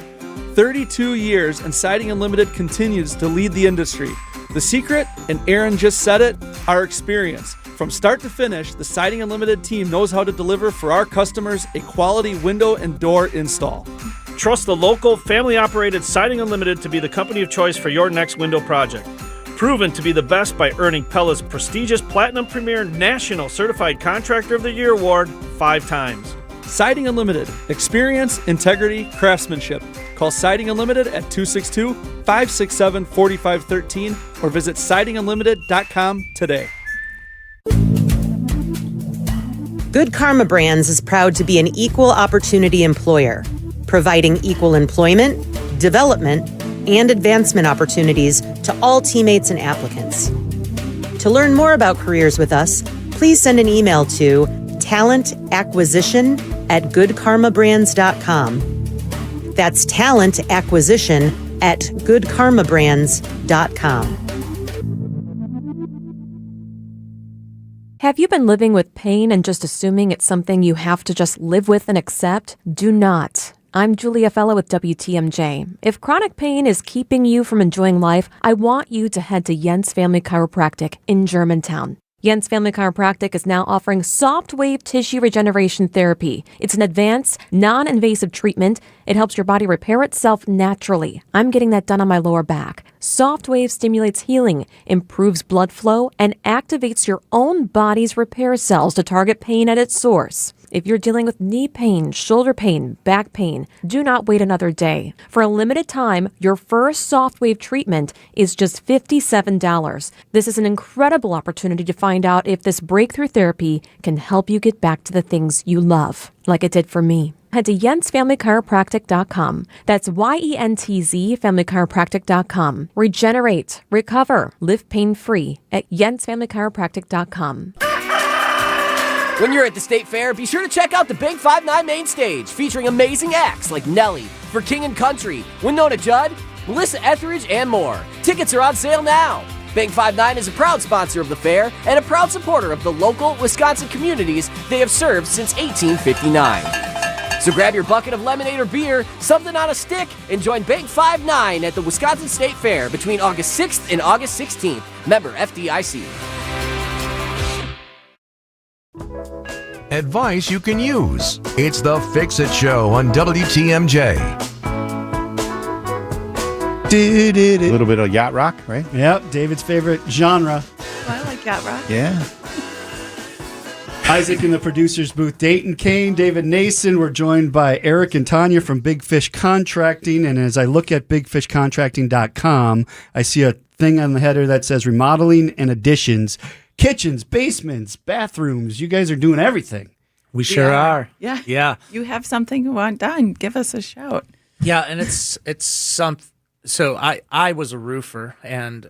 32 years, and Siding Unlimited continues to lead the industry. The secret, and Aaron just said it, our experience. From start to finish, the Siding Unlimited team knows how to deliver for our customers a quality window and door install. Trust the local, family-operated Siding Unlimited to be the company of choice for your next window project. Proven to be the best by earning Pella's prestigious Platinum Premier National Certified Contractor of the Year award 5 times. Siding Unlimited. Experience, integrity, craftsmanship. Call Siding Unlimited at 262-567-4513 or visit sidingunlimited.com today. Good Karma Brands is proud to be an equal opportunity employer, providing equal employment, development, and advancement opportunities to all teammates and applicants. To learn more about careers with us, please send an email to talentacquisition@goodkarmabrands.com. That's talentacquisition@goodkarmabrands.com. Have you been living with pain and just assuming it's something you have to just live with and accept? Do not. I'm Julia Fellow with WTMJ. If chronic pain is keeping you from enjoying life, I want you to head to Jens Family Chiropractic in Germantown. Jens Family Chiropractic is now offering soft wave tissue regeneration therapy. It's an advanced, non-invasive treatment. It helps your body repair itself naturally. I'm getting that done on my lower back. Soft wave stimulates healing, improves blood flow, and activates your own body's repair cells to target pain at its source. If you're dealing with knee pain, shoulder pain, back pain, do not wait another day. For a limited time, your first softwave treatment is just $57. This is an incredible opportunity to find out if this breakthrough therapy can help you get back to the things you love, like it did for me. Head to jensfamilychiropractic.com. That's YENTZ familychiropractic.com. Regenerate, recover, live pain-free at jensfamilychiropractic.com. When you're at the State Fair, be sure to check out the Big 5-9 main stage, featuring amazing acts like Nelly, For King and Country, Winona Judd, Melissa Etheridge, and more. Tickets are on sale now. Big 5-9 is a proud sponsor of the fair and a proud supporter of the local Wisconsin communities they have served since 1859. So grab your bucket of lemonade or beer, something on a stick, and join Big 5-9 at the Wisconsin State Fair between August 6th and August 16th. Member FDIC. Advice you can use. It's the Fix It Show on WTMJ. A little bit of yacht rock, right? Yep, David's favorite genre. Oh, I like yacht rock. Yeah. Isaac in the producer's booth, Dayton Kane, David Nason. We're joined by Eric and Tanya from Big Fish Contracting. And as I look at bigfishcontracting.com, I see a thing on the header that says remodeling and additions, kitchens, basements, bathrooms. You guys are doing everything. We sure are. Yeah. Yeah. You have something you want done, give us a shout. Yeah, and it's some. So I was a roofer and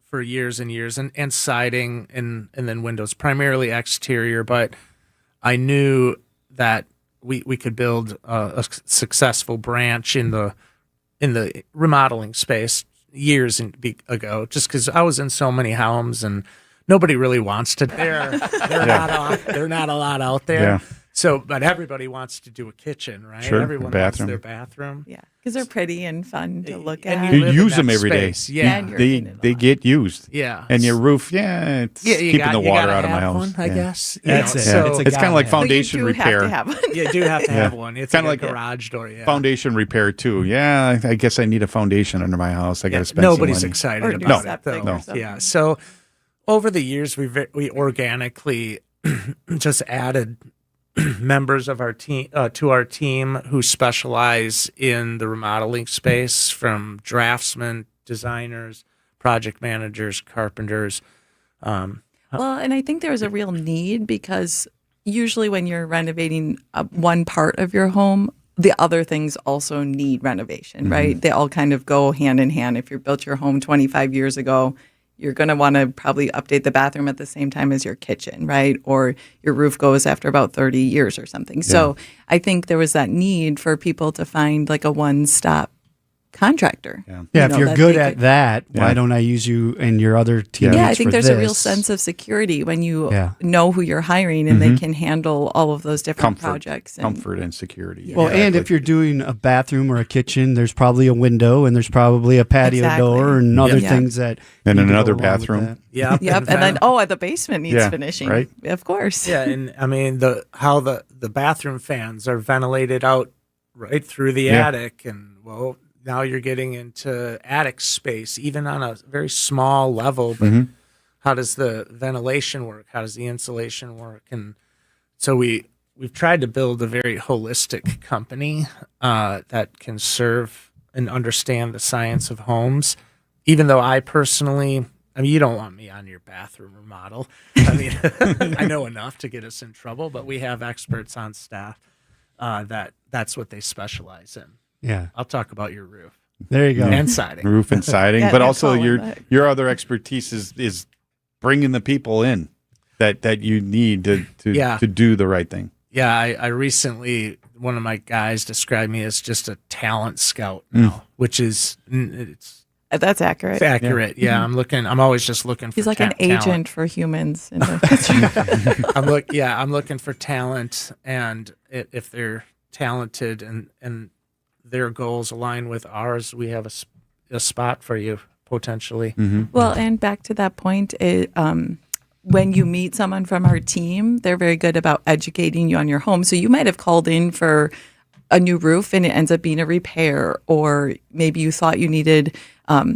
for years and years, and siding and then windows, primarily exterior. But I knew that we could build a successful branch in the remodeling space years ago, just because I was in so many homes and nobody really wants to. They're not a lot out there. Yeah. So, but everybody wants to do a kitchen, right? Sure, Everyone wants their bathroom. Yeah, because they're pretty and fun to look And at. You use them every day. space. Yeah. They get used. Yeah. And your roof, it's you keeping the water out of my have house. one, I guess. That's it. So It's kind of like foundation you do repair. Have to have one. you do have to have one. It's Kinda like a like garage door. Yeah. Foundation repair too. Yeah, I guess I need a foundation under my house. I got to spend Nobody's some money. excited Or do about it, septic though. or something. Yeah. So over the years, we organically just added members of our team to our team who specialize in the remodeling space, from draftsmen, designers, project managers, carpenters. Well, and I think there was a real need, because usually when you're renovating one part of your home, the other things also need renovation, right? They all kind of go hand in hand. If you built your home 25 years ago, you're going to want to probably update the bathroom at the same time as your kitchen, right? Or your roof goes after about 30 years or something. Yeah. So I think there was that need for people to find like a one-stop contractor. Yeah, if you're good at that, why don't I use you and your other teammates? Yeah, I think for there's this? a real sense of security when you know who you're hiring and they can handle all of those different projects. Comfort and security. Well, and if you're doing a bathroom or a kitchen, there's probably a window and there's probably a patio door and other things that. And need to go another along with bathroom. that. Yeah. Yep. And then, the basement needs finishing. Right. Of course. Yeah, and I mean how the bathroom fans are ventilated out right through the attic, and now you're getting into attic space, even on a very small level. But how does the ventilation work? How does the insulation work? And so we've tried to build a very holistic company that can serve and understand the science of homes. Even though I personally, you don't want me on your bathroom remodel. I mean, I know enough to get us in trouble, but we have experts on staff that's what they specialize in. Yeah. I'll talk about your roof. There you go. And siding. Roof and siding. Yeah, but yeah, also call it your that. your other expertise is bringing the people in that you need to do the right thing. Yeah, I recently, one of my guys described me as just a talent scout now, which is That's accurate. It's accurate. Yeah, I'm always just looking for He's like an talent. agent for humans. In the I'm looking for talent, and if they're talented and their goals align with ours, we have a spot for you potentially. Well, and back to that point, when you meet someone from our team, they're very good about educating you on your home. So you might have called in for a new roof and it ends up being a repair, or maybe you thought you needed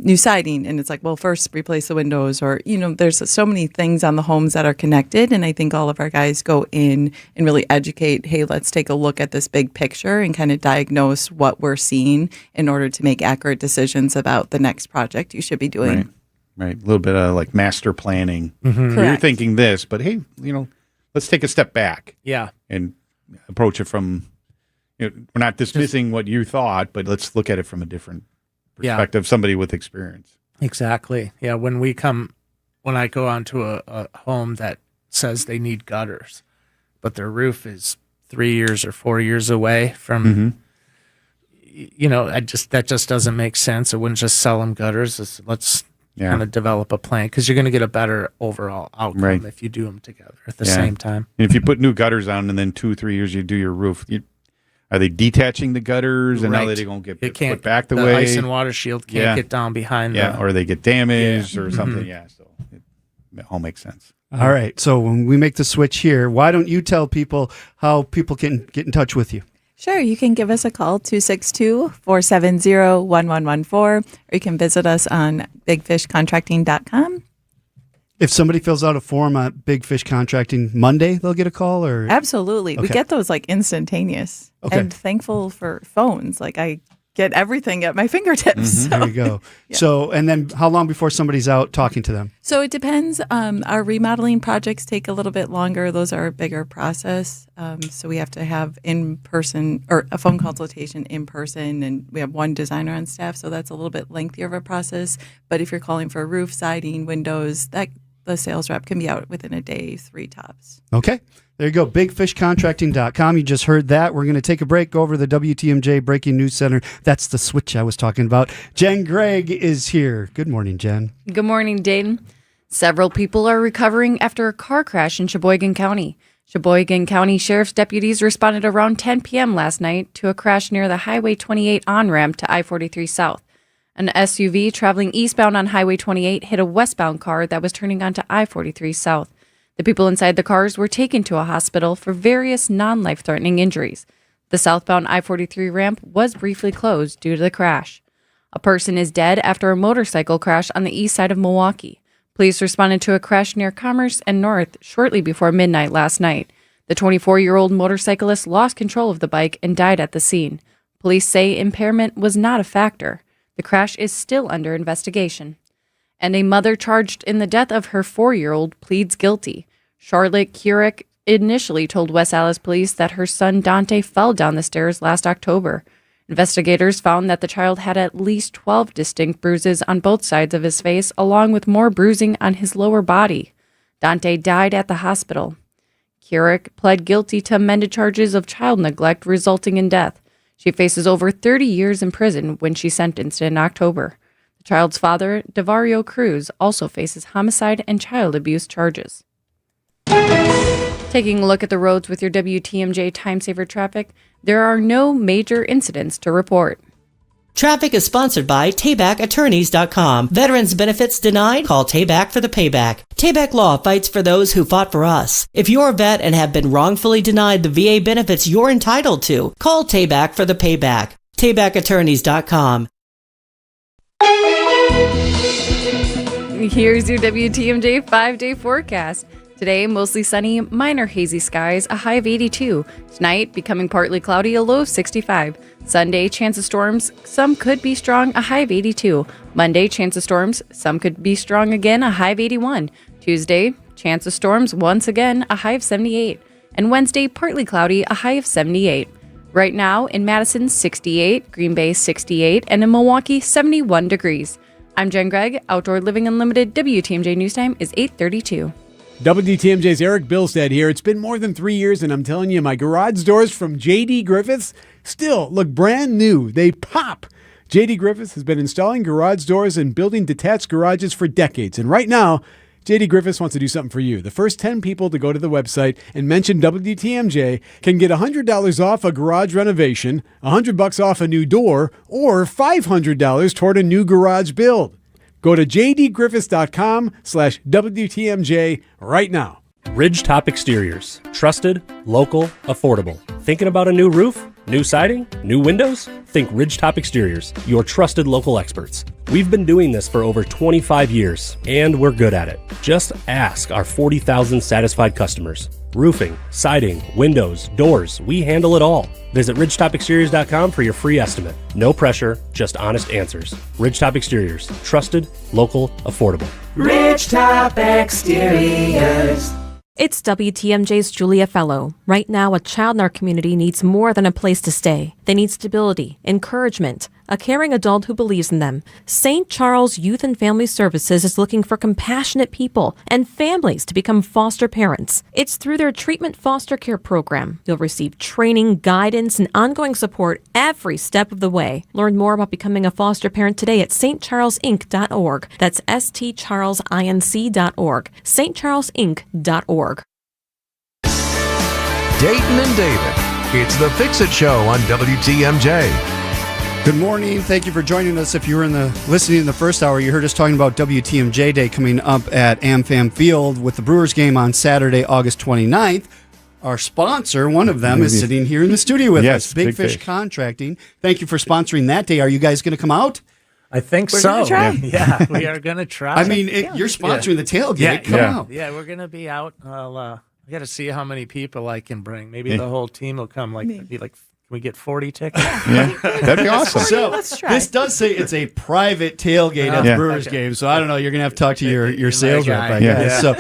new siding and it's like, well, first replace the windows, or, there's so many things on the homes that are connected. And I think all of our guys go in and really educate, hey, let's take a look at this big picture and kind of diagnose what we're seeing in order to make accurate decisions about the next project you should be doing. Right. A little bit of like master planning. Mm-hmm. You're thinking this, but hey, let's take a step back. Yeah. And approach it from, we're not dismissing what you thought, but let's look at it from a different perspective, somebody with experience. Exactly. Yeah. When I go onto a home that says they need gutters, but their roof is 3 years or 4 years away from, that just doesn't make sense. I wouldn't just sell them gutters. Let's kind of develop a plan, because you're going to get a better overall outcome if you do them together at the same time. And if you put new gutters on and then 2-3 years you do your roof, are they detaching the gutters and now they're going to get put back the way? The ice and water shield can't get down behind them. Or they get damaged or something. Yeah, so it all makes sense. All right. So when we make the switch here, why don't you tell people how people can get in touch with you? Sure. You can give us a call, 262-470-1114, or you can visit us on bigfishcontracting.com. If somebody fills out a form at Big Fish Contracting Monday, they'll get a call, or Absolutely. We Okay. get those like instantaneous. Okay. And thankful for phones. Like I get everything at my fingertips. So. There you go. So, and then how long before somebody's out talking to them? So it depends. Our remodeling projects take a little bit longer. Those are a bigger process. So we have to have in-person or a phone consultation in person, and we have one designer on staff. So that's a little bit lengthier of a process. But if you're calling for roof, siding, windows, that the sales rep can be out within a day, 3 tops. Okay. There you go. BigFishContracting.com. You just heard that. We're going to take a break, go over to the WTMJ Breaking News Center. That's the switch I was talking about. Jen Gregg is here. Good morning, Jen. Good morning, Dayton. Several people are recovering after a car crash in Sheboygan County. Sheboygan County Sheriff's deputies responded around 10 p.m. last night to a crash near the Highway 28 on-ramp to I-43 South. An SUV traveling eastbound on Highway 28 hit a westbound car that was turning onto I-43 South. The people inside the cars were taken to a hospital for various non-life-threatening injuries. The southbound I-43 ramp was briefly closed due to the crash. A person is dead after a motorcycle crash on the east side of Milwaukee. Police responded to a crash near Commerce and North shortly before midnight last night. The 24-year-old motorcyclist lost control of the bike and died at the scene. Police say impairment was not a factor. The crash is still under investigation. And a mother charged in the death of her 4-year-old pleads guilty. Charlotte Keurig initially told West Allis police that her son Dante fell down the stairs last October. Investigators found that the child had at least 12 distinct bruises on both sides of his face, along with more bruising on his lower body. Dante died at the hospital. Keurig pled guilty to amended charges of child neglect resulting in death. She faces over 30 years in prison when she's sentenced in October. The child's father, Davario Cruz, also faces homicide and child abuse charges. Taking a look at the roads with your WTMJ Time Saver traffic, there are no major incidents to report. Traffic is sponsored by TaybackAttorneys.com. Veterans benefits denied? Call Tayback for the payback. Tayback Law fights for those who fought for us. If you're a vet and have been wrongfully denied the VA benefits you're entitled to, call Tayback for the payback. TaybackAttorneys.com. Here's your WTMJ 5-day forecast. Today, mostly sunny, minor hazy skies, a high of 82. Tonight, becoming partly cloudy, a low of 65. Sunday, chance of storms, some could be strong, a high of 82. Monday, chance of storms, some could be strong again, a high of 81. Tuesday, chance of storms, once again, a high of 78. And Wednesday, partly cloudy, a high of 78. Right now, in Madison, 68, Green Bay, 68, and in Milwaukee, 71 degrees. I'm Jen Gregg. Outdoor Living Unlimited WTMJ News Time is 8:32. WTMJ's Eric Billstead here. It's been more than 3 years, and I'm telling you, my garage doors from J.D. Griffiths still look brand new. They pop. J.D. Griffiths has been installing garage doors and building detached garages for decades, and right now, J.D. Griffiths wants to do something for you. The first 10 people to go to the website and mention WTMJ can get $100 off a garage renovation, $100 off a new door, or $500 toward a new garage build. Go to jdgriffiths.com/WTMJ right now. Ridgetop Exteriors. Trusted, local, affordable. Thinking about a new roof, new siding, new windows? Think Ridgetop Exteriors, your trusted local experts. We've been doing this for over 25 years, and we're good at it. Just ask our 40,000 satisfied customers. Roofing, siding, windows, doors, we handle it all. Visit ridgetopexteriors.com for your free estimate. No pressure, just honest answers. Ridgetop Exteriors. Trusted, local, affordable. Ridgetop Exteriors. It's WTMJ's Julia Fellow. Right now, a child in our community needs more than a place to stay. They need stability, encouragement, a caring adult who believes in them. St. Charles Youth and Family Services is looking for compassionate people and families to become foster parents. It's through their treatment foster care program. You'll receive training, guidance, and ongoing support every step of the way. Learn more about becoming a foster parent today at stcharlesinc.org. That's stcharlesinc.org. stcharlesinc.org. Dayton and David. It's the Fix-It Show on WTMJ. Good morning. Thank you for joining us. If you were listening in the first hour, you heard us talking about WTMJ Day coming up at AmFam Field with the Brewers game on Saturday, August 29th. Our sponsor, one of them, is sitting here in the studio with us, Big Fish Contracting. Thank you for sponsoring that day. Are you guys going to come out? I think We're so. gonna try. Yeah, we are going to try. I mean, you're sponsoring the tailgate. Yeah, Come on. Yeah, we're going to be out. We got to see how many people I can bring. Maybe the whole team will come. Can we get 40 tickets? That'd be awesome. So Let's try. this does say it's a private tailgate at the Brewers game. So I don't know. You're going to have to talk to your sales rep, I guess. So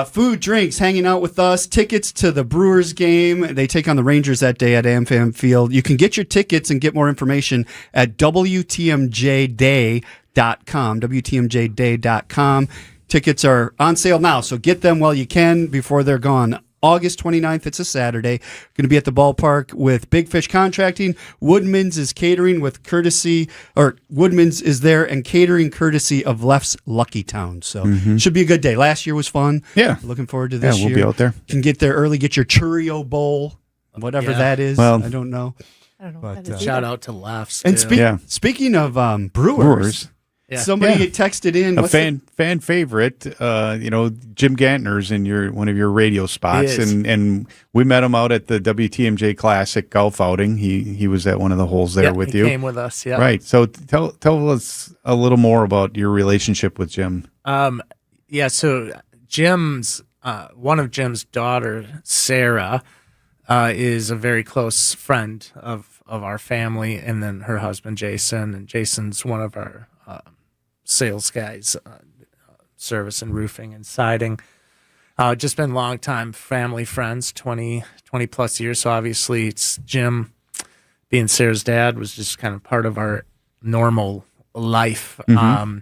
food, drinks, hanging out with us, tickets to the Brewers game. They take on the Rangers that day at AmFam Field. You can get your tickets and get more information at WTMJday.com, WTMJday.com. Tickets are on sale now, so get them while you can before they're gone. August 29th, it's a Saturday. Going to be at the ballpark with Big Fish Contracting. Woodman's is catering with courtesy, or Woodman's is there and catering courtesy of Left's Lucky Town. So should be a good day. Last year was fun. Yeah. Looking forward to this year. We'll be out there. You can get there early, get your churro bowl, whatever that is. Well, I don't know. But, shout out to Lefts. And too. speaking of Brewers. Yeah. Somebody had texted in a fan favorite, Jim Gantner's in one of your radio spots, and we met him out at the WTMJ Classic golf outing. He was at one of the holes there with he you. Came with us, yeah. Right. So tell us a little more about your relationship with Jim. So Jim's one of Jim's daughter, Sarah, is a very close friend of our family, and then her husband Jason, and Jason's one of our sales guys, service and roofing and siding. Just been longtime family friends, 20 plus years. So obviously it's Jim, being Sarah's dad, was just kind of part of our normal life. And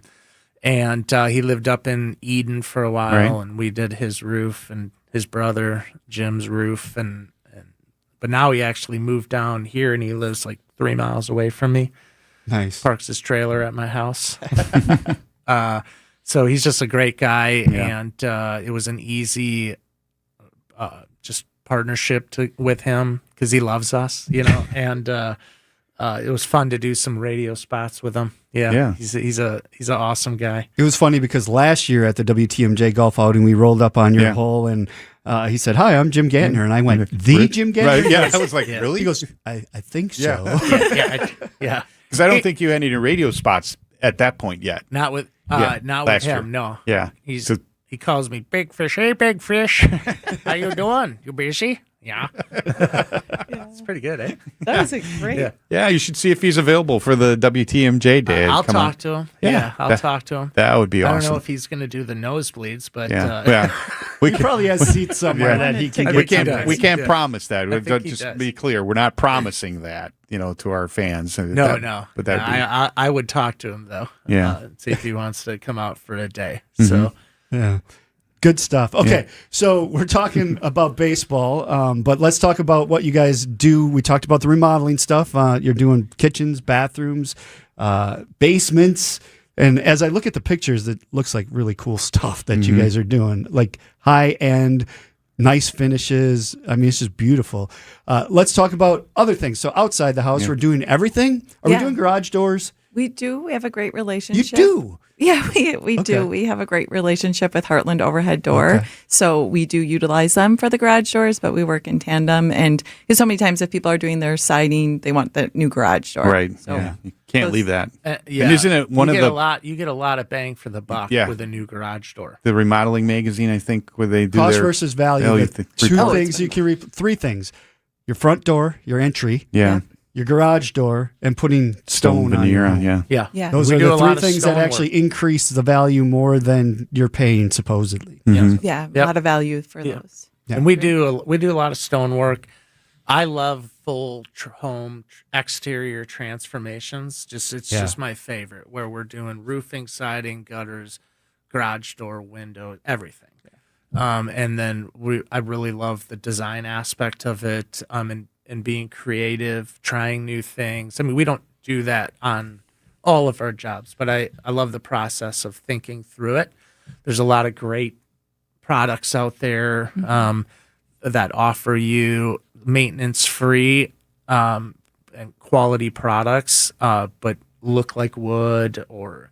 he lived up in Eden for a while, and we did his roof and his brother Jim's roof. But now he actually moved down here, and he lives like 3 miles away from me. Nice. Parks his trailer at my house. So he's just a great guy, and it was an easy just partnership with him because he loves us, and it was fun to do some radio spots with him. Yeah. He's an awesome guy. It was funny because last year at the WTMJ golf outing, we rolled up on your hole, and he said, "Hi, I'm Jim Gantner," and I went, "The Jim Gantner?" Right. Yeah, I was like, "Really?" He goes, "I think so." Yeah. Because I don't think you had any radio spots at that point yet. Not with him. Year. No. Yeah. He calls me Big Fish. Hey, Big Fish, how you doing? You busy? Yeah. It's pretty good, eh? That was great. Yeah, you should see if he's available for the WTMJ day. I'll talk to him. I'll talk to him. That would be awesome. I don't know if he's going to do the nosebleeds, but he probably has seats somewhere that he can get. We can't promise that. Just be clear, we're not promising that, to our fans. No. But I would talk to him though. Yeah. See if he wants to come out for a day. Mm-hmm. So. Yeah. Good stuff. Okay, so we're talking about baseball, but let's talk about what you guys do. We talked about the remodeling stuff. You're doing kitchens, bathrooms, basements, and as I look at the pictures, it looks like really cool stuff that you guys are doing, like high-end, nice finishes. I mean, it's just beautiful. Let's talk about other things. So outside the house, we're doing everything. Are we doing garage doors? We do. We have a great relationship. You do? Yeah, we do. We have a great relationship with Heartland Overhead Door. Okay. So we do utilize them for the garage doors, but we work in tandem. And so many times if people are doing their siding, they want the new garage door. Right. So you can't leave that. And isn't it you get a lot of bang for the buck with a new garage door. The remodeling magazine, I think, where they do cost versus value. Three things. Your front door, your entry. Yeah. Your garage door, and putting stone veneer on. Yeah. Those are the three things that actually increase the value more than you're paying, supposedly. Yeah, a lot of value for those. Yeah. And we do a lot of stonework. I love full home exterior transformations. It's just my favorite, where we're doing roofing, siding, gutters, garage door, window, everything. And then I really love the design aspect of it. And being creative, trying new things. I mean, we don't do that on all of our jobs, but I love the process of thinking through it. There's a lot of great products out there that offer you maintenance-free and quality products, but look like wood or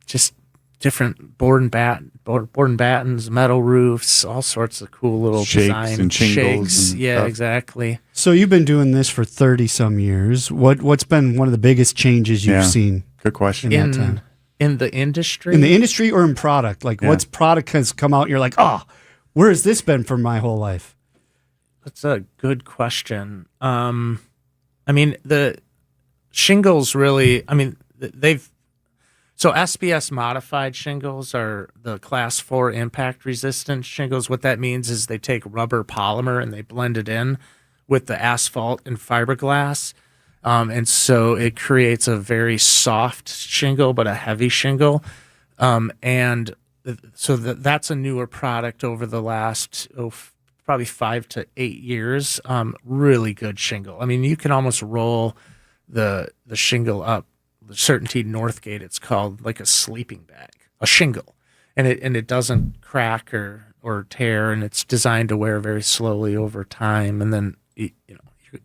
just different board and battens, metal roofs, all sorts of cool little shakes design and shingles. Shakes. And yeah, stuff. exactly. So you've been doing this for 30 some years. What's been one of the biggest changes you've seen Good question. in that time? In the industry? In the industry or in product? Like, what's product has come out and you're like, oh, where has this been for my whole life? That's a good question. I mean, the shingles really, so SBS modified shingles are the class 4 impact resistant shingles. What that means is they take rubber polymer and they blend it in with the asphalt and fiberglass. And so it creates a very soft shingle, but a heavy shingle. And so that's a newer product over the last, probably 5 to 8 years. Really good shingle. I mean, you can almost roll the shingle up. The Certainty Northgate, it's called, like a sleeping bag, a shingle. And it doesn't crack or tear, and it's designed to wear very slowly over time. And then,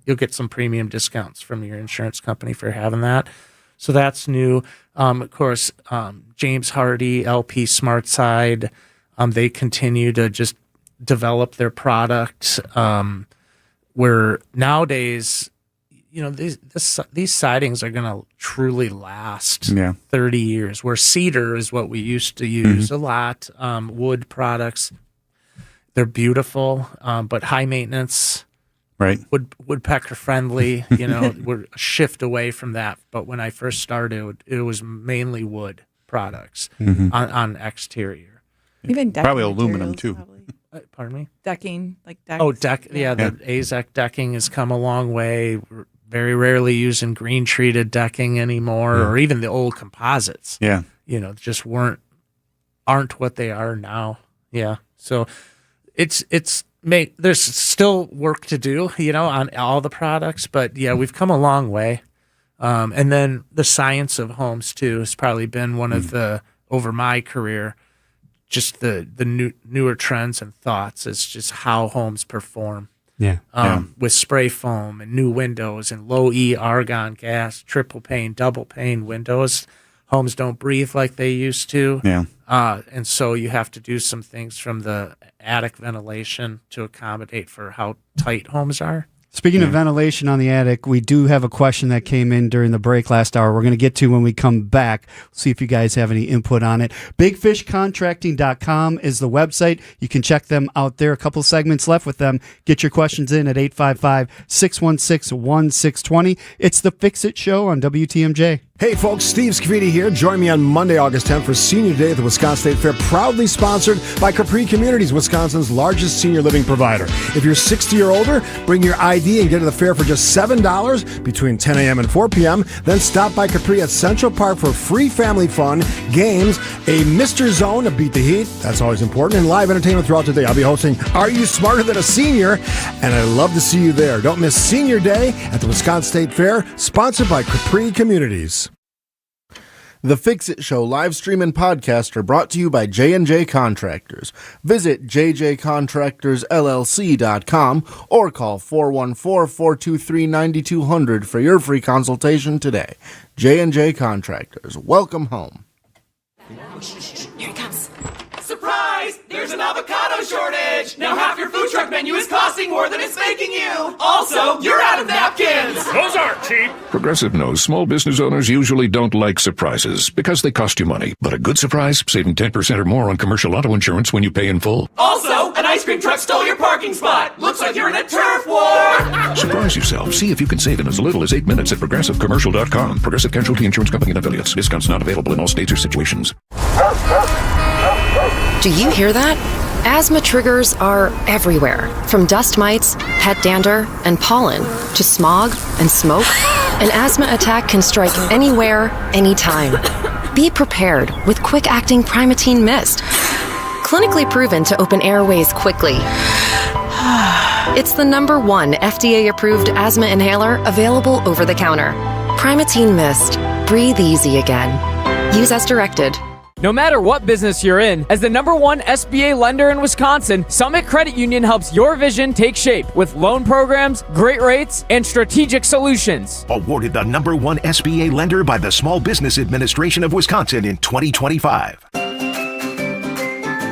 you'll get some premium discounts from your insurance company for having that. So that's new. Of course, James Hardy, LP SmartSide, they continue to just develop their product. Where nowadays, these sidings are going to truly last 30 years. Where cedar is what we used to use a lot. Wood products, they're beautiful, but high maintenance. Right. Woodpecker friendly, we're a shift away from that. But when I first started, it was mainly wood products on exterior. Even decking probably aluminum too. Pardon me? Decking, like decks. Oh, the AZEC decking has come a long way. We're very rarely using green treated decking anymore, or even the old composites. Yeah. Just aren't what they are now. Yeah. So there's still work to do, on all the products, but we've come a long way. And then the science of homes too has probably been one of the, over my career, just the newer trends and thoughts is just how homes perform. With spray foam and new windows and low E argon gas, triple pane, double pane windows. Homes don't breathe like they used to. And so you have to do some things from the attic ventilation to accommodate for how tight homes are. Speaking of ventilation on the attic, we do have a question that came in during the break last hour. We're going to get to when we come back. See if you guys have any input on it. BigFishContracting.com is the website. You can check them out there. A couple segments left with them. Get your questions in at 855-616-1620. It's the Fix It Show on WTMJ. Hey folks, Steve Scavidi here. Join me on Monday, August 10th for Senior Day at the Wisconsin State Fair, proudly sponsored by Capri Communities, Wisconsin's largest senior living provider. If you're 60 or older, bring your ID and get to the fair for just $7 between 10 a.m. and 4 p.m. Then stop by Capri at Central Park for free family fun, games, a Mr. Zone to beat the heat, that's always important, and live entertainment throughout the day. I'll be hosting Are You Smarter Than a Senior? And I'd love to see you there. Don't miss Senior Day at the Wisconsin State Fair, sponsored by Capri Communities. The Fix-It Show live stream and podcast are brought to you by J&J Contractors. Visit jjcontractorsllc.com or call 414-423-9200 for your free consultation today. J&J Contractors. Welcome home. Here it comes. Surprise! There's an avocado shortage! Now half your food truck menu is costing more than it's making you! Also, you're out of napkins! Those aren't cheap! Progressive knows small business owners usually don't like surprises because they cost you money. But a good surprise, saving 10% or more on commercial auto insurance when you pay in full. Also, an ice cream truck stole your parking spot! Looks like you're in a turf war! Surprise yourself. See if you can save in as little as 8 minutes at ProgressiveCommercial.com. Progressive Casualty Insurance Company and Affiliates. Discounts not available in all states or situations. Do you hear that? Asthma triggers are everywhere, from dust mites, pet dander, and pollen, to smog and smoke. An asthma attack can strike anywhere, anytime. Be prepared with quick-acting Primatene Mist. Clinically proven to open airways quickly. It's the #1 FDA-approved asthma inhaler available over the counter. Primatene Mist. Breathe easy again. Use as directed. No matter what business you're in, as the #1 SBA lender in Wisconsin, Summit Credit Union helps your vision take shape with loan programs, great rates, and strategic solutions. Awarded the #1 SBA lender by the Small Business Administration of Wisconsin in 2025.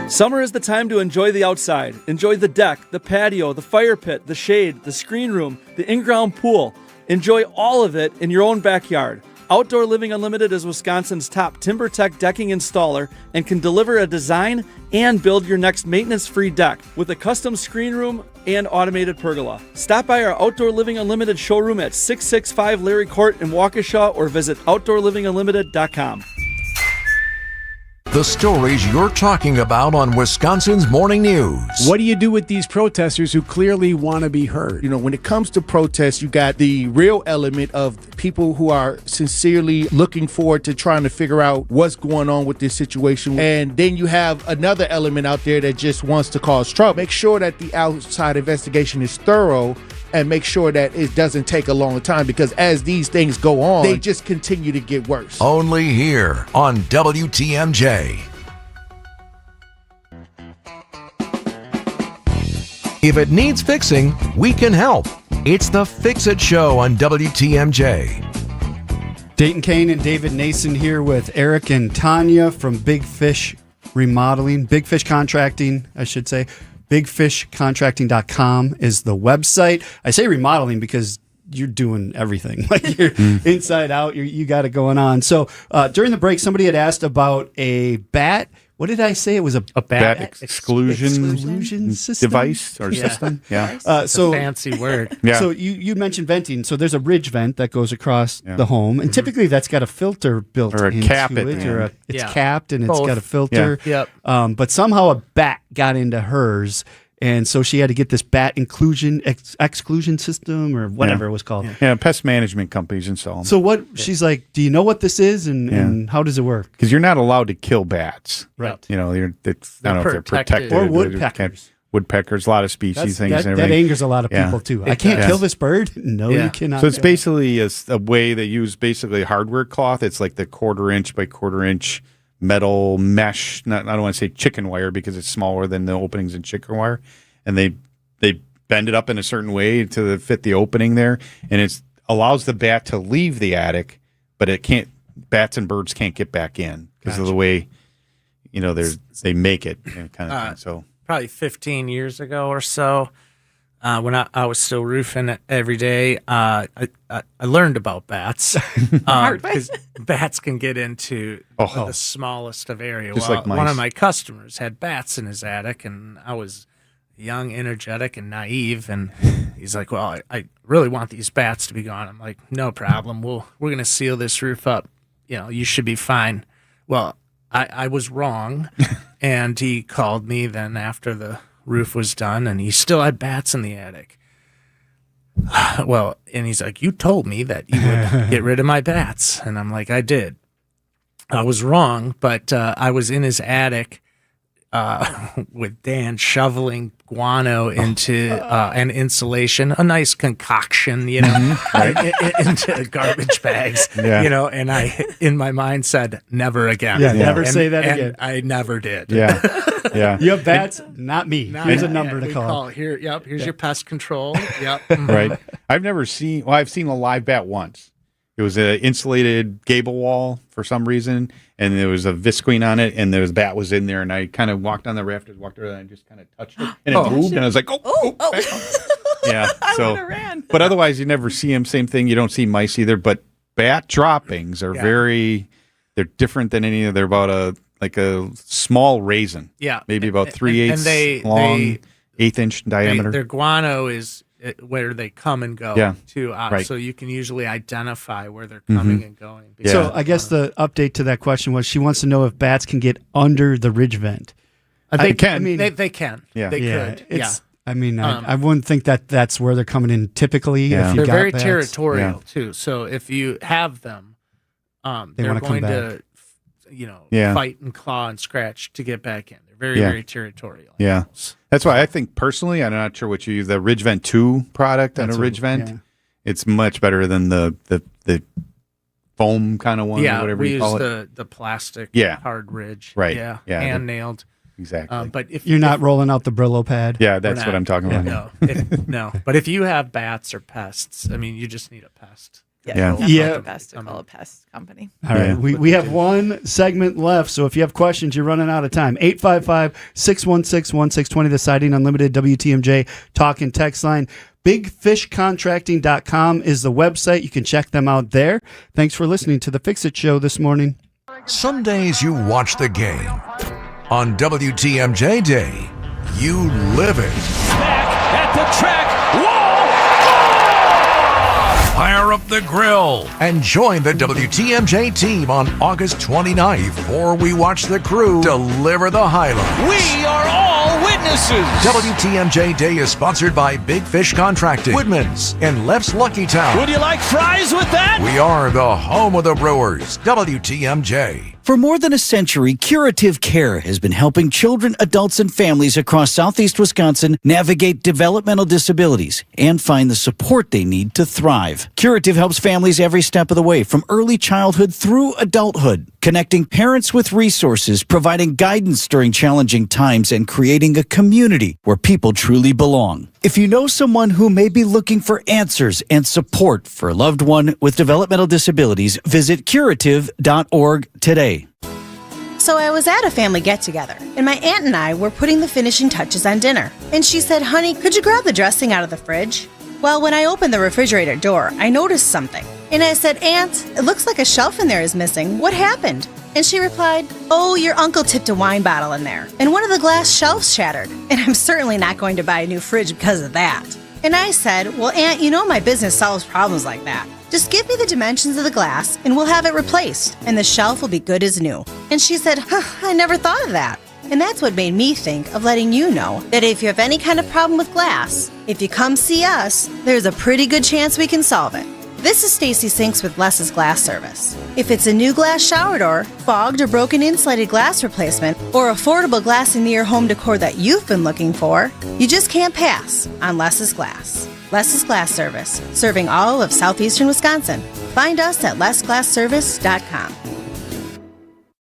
Summer is the time to enjoy the outside. Enjoy the deck, the patio, the fire pit, the shade, the screen room, the in-ground pool. Enjoy all of it in your own backyard. Outdoor Living Unlimited is Wisconsin's top TimberTech decking installer and can deliver a design and build your next maintenance-free deck with a custom screen room and automated pergola. Stop by our Outdoor Living Unlimited showroom at 665 Larry Court in Waukesha or visit OutdoorLivingUnlimited.com. The stories you're talking about on Wisconsin's Morning News. What do you do with these protesters who clearly want to be heard? You know, when it comes to protests, you got the real element of people who are sincerely looking forward to trying to figure out what's going on with this situation. And then you have another element out there that just wants to cause trouble. Make sure that the outside investigation is thorough and make sure that it doesn't take a long time, because as these things go on, they just continue to get worse. Only here on WTMJ. If it needs fixing, we can help. It's the Fix It Show on WTMJ. Dayton Kane and David Nason here with Eric and Tanya from Big Fish Remodeling, Big Fish Contracting, I should say. BigFishContracting.com is the website. I say remodeling because you're doing everything. Like you're inside out, you got it going on. So during the break, somebody had asked about a bat. What did I say? It was a bat exclusion system? Device or system. Yeah. So fancy word. Yeah. So you mentioned venting. So there's a ridge vent that goes across the home, and typically that's got a filter built or a into cap at it, the or end. it's capped and it's got a filter. Yeah. Yep. But somehow a bat got into hers. And so she had to get this bat exclusion system or whatever it was called. Yeah, pest management companies install them. So what? She's like, do you know what this is and how does it work? Because you're not allowed to kill bats. Right. You know, I don't know if they're protected. Or woodpeckers. Woodpeckers, a lot of species, things. That angers a lot of people too. I can't kill this bird. No, you cannot. So it's basically a way they use basically hardware cloth. It's like the 1/4 inch by 1/4 inch metal mesh. I don't want to say chicken wire because it's smaller than the openings in chicken wire, and they bend it up in a certain way to fit the opening there, and it allows the bat to leave the attic, but it can't. Bats and birds can't get back in because of the way they make it kind of thing. So probably 15 years ago or so, when I was still roofing every day, I learned about bats because bats can get into the smallest of area. Just like mice. One of my customers had bats in his attic, and I was young, energetic, and naive, and he's like, "Well, I really want these bats to be gone." I'm like, "No problem. We're going to seal this roof up. You should be fine." Well, I was wrong, and he called me then after the roof was done, and he still had bats in the attic. Well, and he's like, "You told me that you would get rid of my bats." And I'm like, "I did. I was wrong, but I was in his attic with Dan shoveling guano into an insulation, a nice concoction, into garbage bags, and I, in my mind, said, never again. Yeah, never say that again. I never did. Yeah. Yeah. You have bats, not me. Here's a number to call. Here, here's your pest control. Yep. Right. I've seen a live bat once. It was an insulated gable wall for some reason, and there was a visqueen on it, and the bat was in there, and I kind of walked on the rafters, walked around, and just kind of touched it, and it moved, and I was like, yeah. So, ran. But otherwise, you never see them. Same thing. You don't see mice either. But bat droppings are they're different than any. They're about a small raisin. Yeah, maybe about 3/8 long, 1/8-inch diameter. Their guano is where they come and go too. So you can usually identify where they're coming and going. So I guess the update to that question was she wants to know if bats can get under the ridge vent. They can. They can. Yeah. They could. I mean, I wouldn't think that's where they're coming in typically. Yeah. If you They're got very bats. territorial too. So if you have them, they're going to, fight and claw and scratch to get back in. They're very, very territorial. Yeah. That's why I think personally, I'm not sure what you use, the Ridge Vent 2 product on a Ridge Vent. Yeah. It's much better than the foam kind of one or whatever you call it. We use the plastic hard ridge. Right. Yeah. Yeah. Hand nailed. Exactly. But if you're not rolling out the Brillo pad. Yeah, that's what I'm talking about. No. But if you have bats or pests, I mean, you just need a pest Definitely the best to call a pest company. All right. We have one segment left, so if you have questions, you're running out of time. 855-616-1620, the Siding Unlimited WTMJ talk and text line. BigFishContracting.com is the website. You can check them out there. Thanks for listening to The Fix-It Show this morning. Some days you watch the game. On WTMJ Day, you live it. Back at the track. Whoa! Fire up the grill and join the WTMJ team on August 29th, for we watch the crew deliver the highlights. We are all witnesses. WTMJ Day is sponsored by Big Fish Contracting, Woodman's, and Left's Lucky Town. Would you like fries with that? We are the home of the Brewers, WTMJ. For more than a century, Curative Care has been helping children, adults, and families across southeast Wisconsin navigate developmental disabilities and find the support they need to thrive. Curative helps families every step of the way, from early childhood through adulthood, connecting parents with resources, providing guidance during challenging times, and creating a community where people truly belong. If you know someone who may be looking for answers and support for a loved one with developmental disabilities, visit curative.org today. So I was at a family get-together, and my aunt and I were putting the finishing touches on dinner. And she said, "Honey, could you grab the dressing out of the fridge?" Well, when I opened the refrigerator door, I noticed something. And I said, "Aunt, it looks like a shelf in there is missing. What happened?" And she replied, "Oh, your uncle tipped a wine bottle in there, and one of the glass shelves shattered. And I'm certainly not going to buy a new fridge because of that." And I said, "Well, Aunt, you know my business solves problems like that. Just give me the dimensions of the glass, and we'll have it replaced, and the shelf will be good as new." And she said, "I never thought of that." And that's what made me think of letting you know that if you have any kind of problem with glass, if you come see us, there's a pretty good chance we can solve it. This is Stacy Sinks with Less's Glass Service. If it's a new glass shower door, fogged or broken insulated glass replacement, or affordable glass in your home decor that you've been looking for, you just can't pass on Less's Glass. Less's Glass Service, serving all of southeastern Wisconsin. Find us at lessglassservice.com.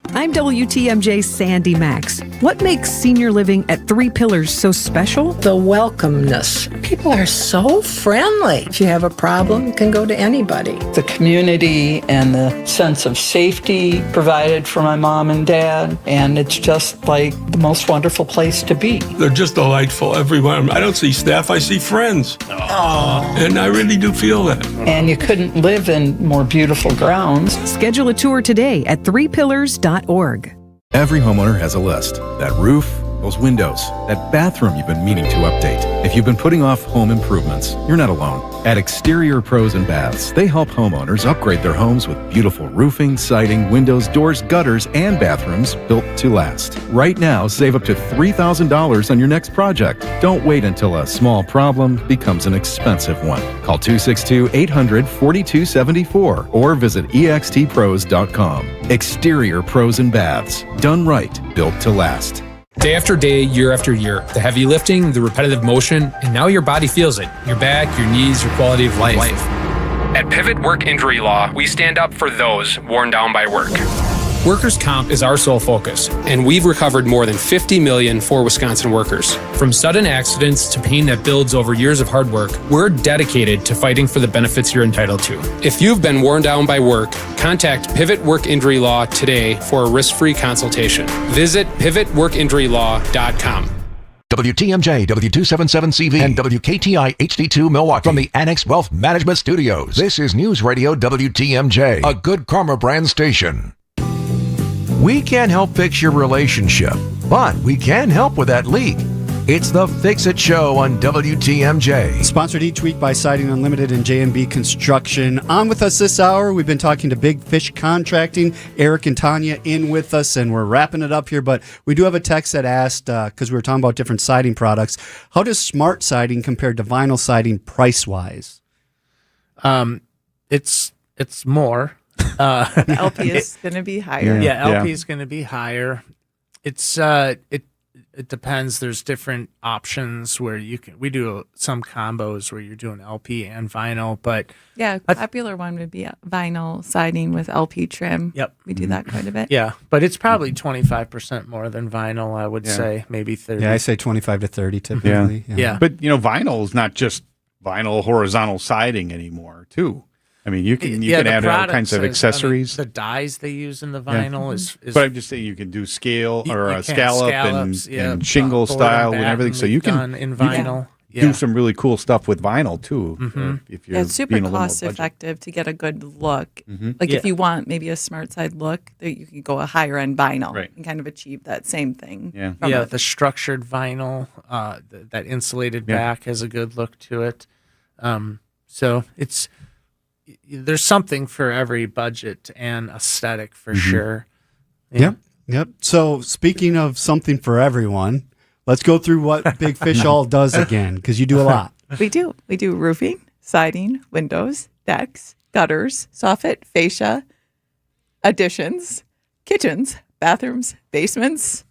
I'm WTMJ's Sandy Max. What makes senior living at Three Pillars so special? The welcomeness. People are so friendly. If you have a problem, you can go to anybody. The community and the sense of safety provided for my mom and dad, and it's just like the most wonderful place to be. They're just delightful, everyone. I don't see staff, I see friends. And I really do feel that. And you couldn't live in more beautiful grounds. Schedule a tour today at threepillars.org. Every homeowner has a list. That roof, those windows, that bathroom you've been meaning to update. If you've been putting off home improvements, you're not alone. At Exterior Pros and Baths, they help homeowners upgrade their homes with beautiful roofing, siding, windows, doors, gutters, and bathrooms built to last. Right now, save up to $3,000 on your next project. Don't wait until a small problem becomes an expensive one. Call 262-800-4274 or visit extpros.com. Exterior Pros and Baths. Done right, built to last. Day after day, year after year, the heavy lifting, the repetitive motion, and now your body feels it. Your back, your knees, your quality of life. At Pivot Work Injury Law, we stand up for those worn down by work. Workers' comp is our sole focus, and we've recovered more than $50 million for Wisconsin workers. From sudden accidents to pain that builds over years of hard work, we're dedicated to fighting for the benefits you're entitled to. If you've been worn down by work, contact Pivot Work Injury Law today for a risk-free consultation. Visit pivotworkinjurylaw.com. WTMJ, W277CV, and WKTI HD2 Milwaukee from the Annex Wealth Management Studios. This is News Radio WTMJ, a Good Karma brand station. We can't help fix your relationship, but we can help with that leak. It's the Fix It Show on WTMJ. Sponsored each week by Siding Unlimited and J&B Construction. On with us this hour, we've been talking to Big Fish Contracting. Eric and Tanya in with us, and we're wrapping it up here. But we do have a text that asked, because we were talking about different siding products, how does smart siding compare to vinyl siding price-wise? It's more. The LP is going to be higher. Yeah, LP is going to be higher. It's it depends. There's different options where we do some combos where you're doing LP and vinyl, but yeah, a popular one would be vinyl siding with LP trim. Yep, we do that quite a bit. Yeah, but it's probably 25% more than vinyl. I would say maybe 30. Yeah, I say 25 to 30 typically. Yeah. But vinyl is not just vinyl horizontal siding anymore, too. I mean, you can add all kinds of accessories. The dyes they use in the vinyl is. But I'm just saying you can do scale or scallops, and shingle style and everything. So you can in vinyl. Do some really cool stuff with vinyl too. If you're it's super cost effective to get a good look. Like if you want maybe a smart side look, you can go a higher end vinyl and kind of achieve that same thing. The structured vinyl, that insulated back has a good look to it. So there's something for every budget and aesthetic for sure. Yep. So speaking of something for everyone, let's go through what Big Fish all does again, because you do a lot. We do roofing, siding, windows, decks, gutters, soffit, fascia, additions, kitchens, bathrooms, basements,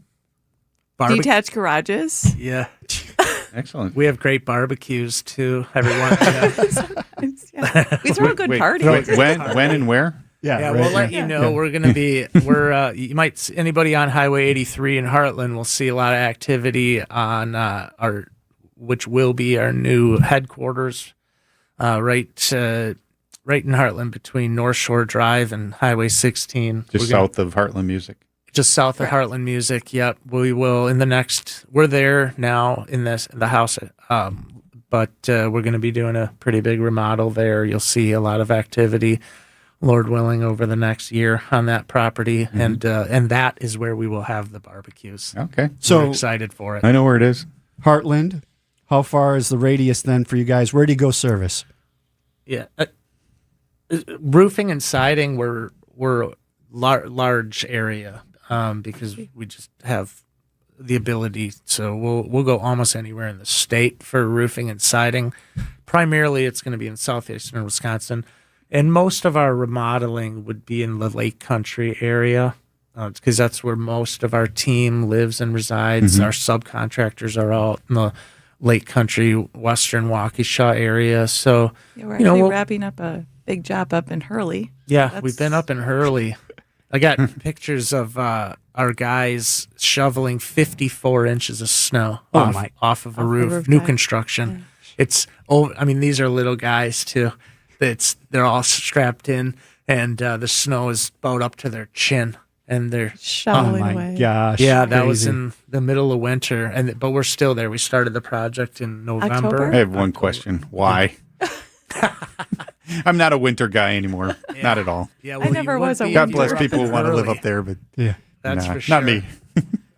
detached garages. Yeah. Excellent. We have great barbecues too, everyone. We throw a good party. When and where? We'll let you know. We're going to be. You might anybody on Highway 83 in Heartland will see a lot of activity on which will be our new headquarters, right in Heartland between North Shore Drive and Highway 16, just south of Heartland Music. Just south of Heartland Music. Yep, we will in the next. We're there now in the house, but we're going to be doing a pretty big remodel there. You'll see a lot of activity, Lord willing, over the next year on that property, and that is where we will have the barbecues. Okay, so we're excited for it. I know where it is. Heartland. How far is the radius then for you guys? Where do you go service? Yeah, roofing and siding we're large area. Because we just have the ability, so we'll go almost anywhere in the state for roofing and siding. Primarily, it's going to be in southeastern Wisconsin, and most of our remodeling would be in the Lake Country area, because that's where most of our team lives and resides. Our subcontractors are all in the Lake Country, Western Waukesha area. So we're actually wrapping up a big job up in Hurley. Yeah, we've been up in Hurley. I got pictures of our guys shoveling 54 inches of snow off of a roof, new construction. It's these are little guys too. They're all strapped in, and the snow is about up to their chin, and they're shoveling away. Gosh, yeah, that was in the middle of winter, but we're still there. We started the project in November. October? I have one question: why? I'm not a winter guy anymore. Not at all. Yeah, I never was a winter. God bless people who want to live up there, but that's for sure. Not me.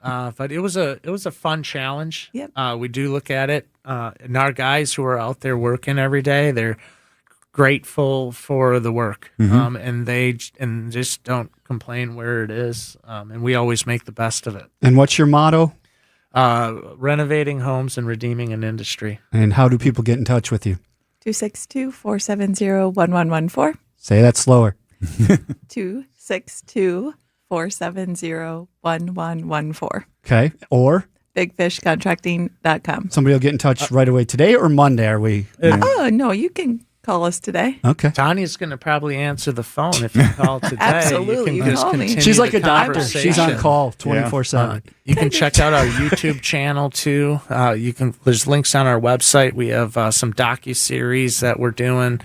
But it was a fun challenge. Yep. We do look at it, and our guys who are out there working every day, they're grateful for the work, and they just don't complain where it is, and we always make the best of it. And what's your motto? Renovating homes and redeeming an industry. And how do people get in touch with you? 262-470-1114. Say that slower. 262-470-1114. Okay. Or bigfishcontracting.com. somebody will get in touch right away today or Monday. Are we? Oh, no, you can call us today. Okay. Tanya's going to probably answer the phone if you call today. Absolutely. You can just call me. continue She's like the a doctor. conversation. She's on call 24/7. You can check out our YouTube channel too. There's links on our website. We have some docuseries that we're doing.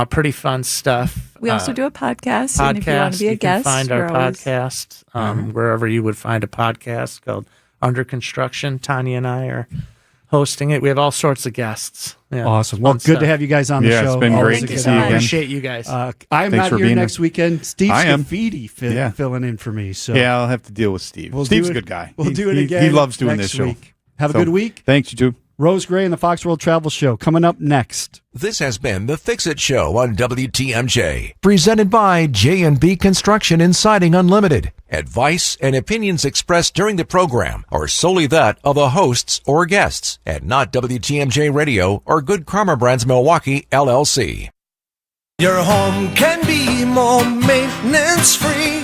Pretty fun stuff. We also do a podcast. And if you want to be a guest, you can find our podcast wherever you would find a podcast called Under Construction. Tanya and I are hosting it. We have all sorts of guests. Yeah, awesome. Well, good to have you guys on the show. Yeah, it's been great to see you again. Appreciate you guys. I'm not here next weekend. Steve Scafidi filling in for me. So yeah, I'll have to deal with Steve. Steve's a good guy. We'll do it again. He loves doing this show. Week. Have a good week. Thanks, you too. Rose Gray and the Fox World Travel Show coming up next. This has been the Fix It Show on WTMJ, presented by J&B Construction and Siding Unlimited. Advice and opinions expressed during the program are solely that of the hosts or guests, and not WTMJ Radio or Good Karma Brands Milwaukee, LLC. Your home can be more maintenance free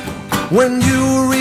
when you